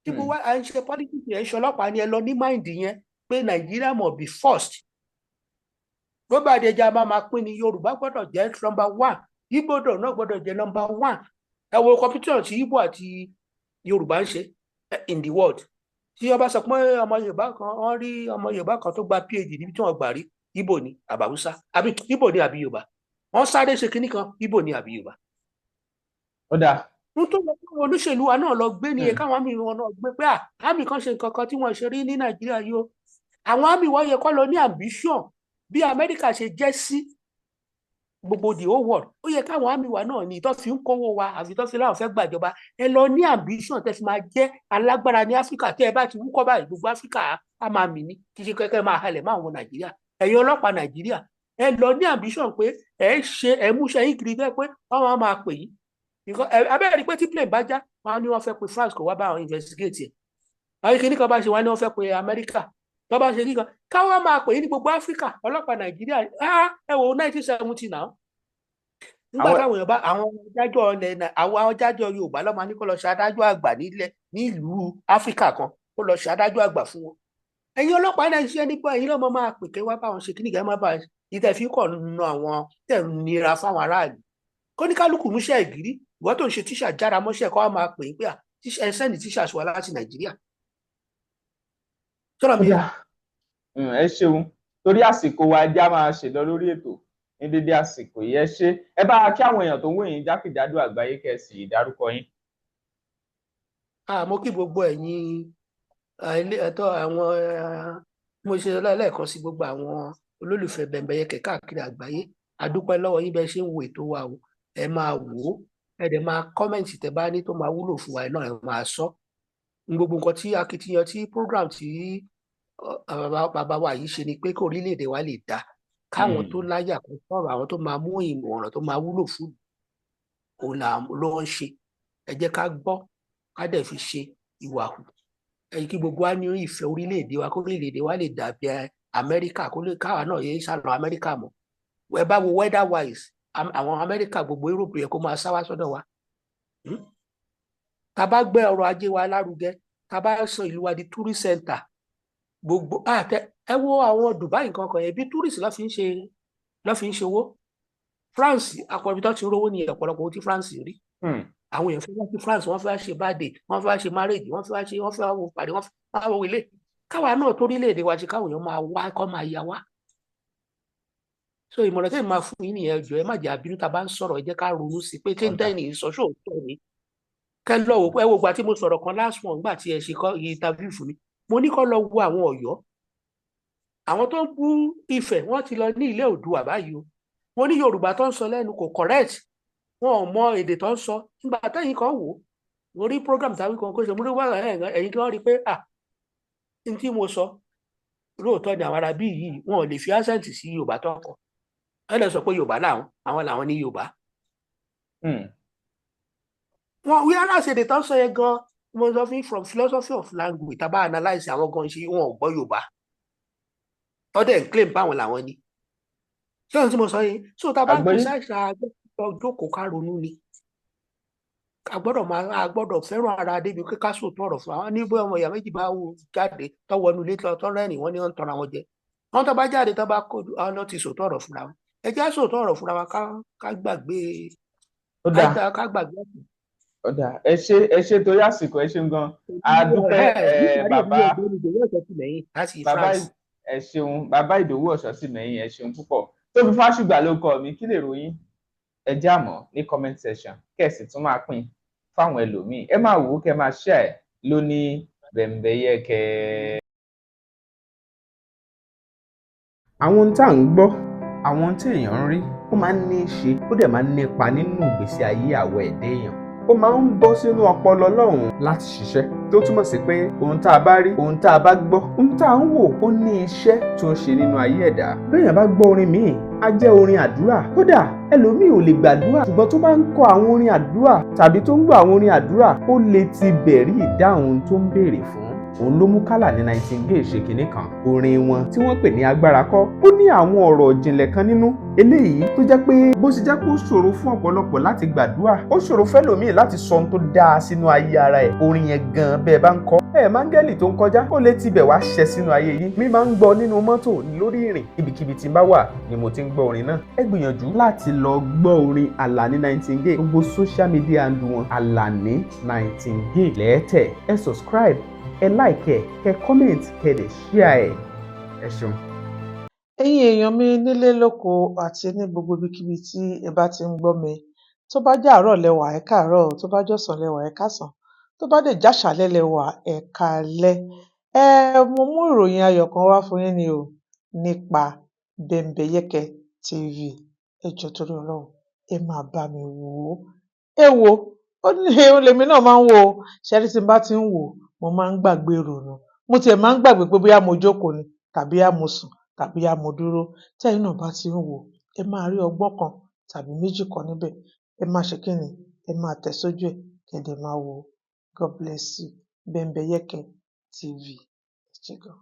Kí gbogbo wa à ń ṣe politics yẹn, ṣọlọ́pàá ni ẹ lọ ní mind yẹn pé Nàìjíríà must be first. Bó bá dé ẹja máa pín ni Yorùbá gbọ́dọ̀ jẹ́ number 1, Igbo náà gbọ́dọ̀ jẹ́ number 1. Ẹ wo competition tí Igbo àti Yorùbá ń ṣe in the world. Tí ọba sọ pé ọmọ Yorùbá kan, wọ́n rí ọmọ Yorùbá kan tó gba PhD níbi tí wọ́n gbà rí, Igbo ni àbáwúsá, àbí Igbo ni àbí Yorùbá. Wọ́n sáré ṣe kinní kan, Igbo ni àbí Yorùbá. Ó dáa. N tó lọ fún olóṣèlú wa náà lọ gbé nìyẹn, káwọn àmì wọn náà gbé pé àmì kan ṣe nǹkan kan tí wọ́n ṣe rí ní Nàìjíríà yìí o. Àwọn àmì wọn yẹ kọ́ lọ ní ambition bí Amẹ́ríkà ṣe jẹ́ sí gbogbo the whole world. Ó yẹ káwọn àmì wa náà ní tó fi ń kówó wa àfi tó fi láwọn fẹ́ gbàjọba. Ẹ lọ ní ambition tẹ́ fi máa jẹ́ alágbára ní Áfíríkà. Tí ẹ bá ti wúkọ́ báyìí gbogbo Áfíríkà á máa mì ní kí ṣe kẹ́kẹ́ máa halẹ̀ máa wọ Nàìjíríà. Ẹ̀yin ọlọ́pàá Nàìjíríà ẹ lọ ní ambition pé ẹ múṣẹ́ yín kiri bẹ́ẹ̀ pé wọ́n máa pè yín. Abẹ́rẹ́ rí pé tí plane bá já wọn ní wọ́n fẹ́ pe France kó wá bá àwọn investigate ẹ̀. Àwọn kìíní kan bá ṣe wá ní wọ́n fẹ́ pe Amẹ́ríkà tó bá ṣe kíkan káwọn máa pè yín ní gbogbo Áfíríkà ọlọ́pàá Nàìjíríà. Ẹ wo 1970 náà nígbà táwọn èèyàn bá àwọn adájọ́ Yorùbá lọ́mọ ní kó lọ ṣe adájọ́ àgbà nílùú Áfíríkà kan kó lọ ṣe adájọ́ àgbà fún wọn. Ẹ̀yin ọlọ́pàá Nàìjíríà nípa ẹ̀yin lọ́mọ máa pè kẹ́ wá bá wọn ṣe kíní kẹ́ má bá ìtẹ̀fí kọ̀ nínú àwọn tẹ̀ ń nira fáwọn aráàlú. Kó ní kálukú múṣẹ́ ìgírí ìwọ́n tó ń ṣe tíṣà jára mọ́ṣẹ́ kọ́ máa pè é pé ẹ sẹ́ni tíṣà sọ láti Nàìjíríà. Ẹ ṣeun torí àsìkò wa ẹja máa ṣèlọ lórí ètò ní dédé àsìkò yìí. Ẹ ṣé, ẹ bá kí àwọn èèyàn tó ń wò yín jákèjádò àgbáyé kẹsì ìdárúkọ yín. Mo kí gbogbo ẹ̀yin ẹ̀tọ́ àwọn mo ṣe lẹ́ẹ̀kan sí gbogbo àwọn olólùfẹ́ Bembeyeke káàkiri àgbáyé, a dúpẹ́ lọ́wọ́ yín bẹ́ẹ̀ ṣe ń wo ètò wa o, ẹ máa wò ó, ẹ dẹ̀ máa kọ́mẹ̀ntì tẹ́ bá ní tó máa wúlò fún wa náà, ẹ máa sọ gbogbo nǹkan tí akitiyan tí program tí bàbá wa yìí ṣe ni pé kí orílẹ̀-èdè wa lè dá, káwọn tó láyà kó sọ̀rọ̀, àwọn tó máa mú ìmọ̀ràn tó máa wúlò fún òun ló ń ṣe. Ẹ jẹ́ ká gbọ́ ká dẹ̀ fi ṣe ìwà hù. Kí gbogbo wa ní ìfẹ́ orílẹ̀-èdè wa, kó orílẹ̀-èdè wa lè dàbí Amẹ́ríkà, káwa náà yẹ sálọ Amẹ́ríkà mọ́. Ẹ bá wo weather wise, àwọn Amẹ́ríkà gbogbo Europe yẹ kó máa sá wá sọ́dọ̀ wa. Tá bá gbé ọrọ̀ ajé wa lárugẹ, tá bá sọ ìlú wa di tourist center, gbogbo ẹ wo àwọn Dubai nǹkan kan yẹn bí tourist lọ́ fi ń ṣe owó. France akọ̀bí tó ti rówó ní ọ̀pọ̀lọpọ̀ owó tí France rí. Àwọn èèyàn fẹ́ wá sí France, wọ́n fẹ́ ṣe birthday, wọ́n fẹ́ ṣe marriage, wọ́n fẹ́ wo pàdé, wọ́n fẹ́ wo ilé. Káwa náà torílẹ̀-èdè wa ṣe káwọn èèyàn máa wá kọ́ máa yá wá. So ìmọ̀ràn tẹ́lẹ̀ máa fún yín nìyẹn, jọ̀ọ́ ẹ má jẹ́ àbínú tá a bá ń sọ̀rọ̀, ẹ jẹ́ ká ronú sí pé tí ń dẹ́ni ìsọ̀ṣọ́ òótọ́ ni. Kẹ́ lọ wò, ẹ wo ìgbà tí mo sọ̀rọ̀ kan last one nígbà tí ẹ ṣe interview fún mi, mo ní kó lọ wo àwọn Ọ̀yọ́. Àwọn tó ń bú Ifẹ̀ wọ́n ti lọ ní ilé Oòduà báyìí o. Mo ní Yorùbá tó ń sọ lẹ́nu kò correct, wọn ò mọ èdè tó ń sọ. Nígbà tẹ́yìn kan wò, mo rí program tàbí kan kó ṣe, mo rí wá ẹ̀yìn kí wọ́n rí pé n tí mo sọ lóòótọ́ ni àwọn ará bí yìí wọn ò lè fi accent sí Yorùbá tó kọ. Ẹ lè sọ pé Yorùbá làwọn ní Yorùbá. Wọn wí aláṣẹ̀dẹ̀ tó ń sọ yẹn gan, mo sọ fún from philosophy of language, tá bá analyse àwọn gan ṣe wọn ò gbọ́ Yorùbá. Wọ́n dẹ̀ ń claim báwọn làwọn ní. Ṣé ohun tí mo sọ yìí? So tá bá ń pèsè àìsàn jókòó ká ronú ni. A gbọ́dọ̀ fẹ́ràn ara débi pé ká sòótọ́ ọ̀rọ̀ fún àwọn níbo ọmọ ìyá méjì bá jáde tọ́wọ́ inú ilé tó rẹ́rìn wọ́n ní wọ́n ń tanra wọn jẹ. Wọ́n tó bá jáde tó bá kó ọ̀nà ti sòótọ́ ọ̀rọ̀ fúnra wọn. Ẹ jẹ́ sòótọ́ ọ̀rọ̀ fúnra wa ká gbàgbé ọ̀sìn. Ọ̀dà ẹ ṣe torí àsìkò, ẹ ṣeun gan. A dúpẹ́ bàbá ẹ ṣeun, bàbá Ìdòwú Ọ̀ṣọ́tìmẹ́yìn, ẹ ṣeun púpọ̀. Tóbi Fásùgbà ló kọ mi, kí lè ròyìn? Ẹ já mọ́ ní comment section, kẹ̀sì tún máa pín fáwọn ẹlòmíì. Ẹ máa wò ó kẹ́ máa share lóní Bembeyeke. Àwọn ohun tá à ń gbọ́, àwọn ohun tí èèyàn ń rí, ó máa ń ní í ṣe, ó dẹ̀ máa ń nípa nínú ìgbésí ayé àwọ̀ ẹ̀dá èèyàn. Ó máa ń bọ́ sínú ọpọlọ Ọlọ́run láti ṣiṣẹ́, tó túmọ̀ sí pé ohun tá a bá rí, ohun tá a bá gbọ́, ohun tá a ń wò, ó ní iṣẹ́ tó ń ṣe nínú ayé ẹ̀dá. Béèyàn bá gbọ́ orin míì, á jẹ́ orin àdúrà. Kódà ẹlòmíì ò lè gbàdúrà, ṣùgbọ́n tó bá ń kọ àwọn orin àdúrà tàbí tó ń gbọ́ àwọn orin àdúrà, ó lè ti bẹ̀rí ìdáhùn tó ń béèrè fún. Òun ló mú Kálà ní Nightingale ṣe kinní kan, orin wọn tí wọ́n pè ní Agbára Kọ́. Ó ní àwọn ọ̀rọ̀ ìjìnlẹ̀ kan nínú, eléyìí tó jẹ́ pé bó ṣe jẹ́ pé ó ṣòro fún ọ̀pọ̀lọpọ̀ láti gbàdúrà, ó ṣòro fẹ́lòmíì láti sọ ohun tó dáa sínú ayé ara ẹ̀. Orin yẹn gan bẹ́ẹ̀ bá ń kọ, máńgẹ́lì tó ń kọjá ó lè tibẹ̀ wá ṣẹ sínú ayé yìí. Mi máa ń gbọ́ nínú mọ́tò, lórí ìrìn, ibikíbi tí n bá wà ni mo ti ń gbọ́ orin náà. Ẹ gbìyànjú láti lọ gbọ́ orin Àlàní Nightingale, gbogbo social media handle wọn Àlàní Nightingale lẹ́ẹ̀tẹ̀. Ẹ subscribe, ẹ like ẹ, kẹ comment, kẹ dẹ̀ share ẹ. Ẹ ṣeun. Ẹ̀yin èèyàn mi nílé lóko àti ní gbogbo ibikíbi tí ẹ bá ti ń gbọ́ mi, tó bá jẹ́ àárọ̀ lẹ́wà ẹ káàárọ̀, tó bá jọ̀sán lẹ́wà ẹ káàsán, tó bá dẹ̀ jáṣálẹ́ lẹ́wà ẹ káalẹ́. Mo mú ìròyìn ayọ̀ kan wá fún yín ni o, nípa Bembeyeke TV. Ẹ jọ̀ọ́ torí Ọlọ́run, ẹ máa bá mi wò ó. Ẹ wo, ó lèmi náà máa ń wò ó. Ṣẹ́rí tí n bá ti ń wò ó, mo máa ń gbàgbé ìrònú. Mo tiẹ̀ máa ń gbàgbé pé bóyá mo jókòó ni, tàbí bóyá mo sùn, tàbí bóyá mo dúró. Tẹ́yin náà bá ti ń wò ó, ẹ máa rí ọgbọ́n kan tàbí méjì kan níbẹ̀. Ẹ máa ṣe kí ni? Ẹ máa tẹ̀ sójú ẹ̀, kẹ́ dẹ̀ máa wò ó. God bless you. Bembeyeke TV. Ẹ ṣé gan.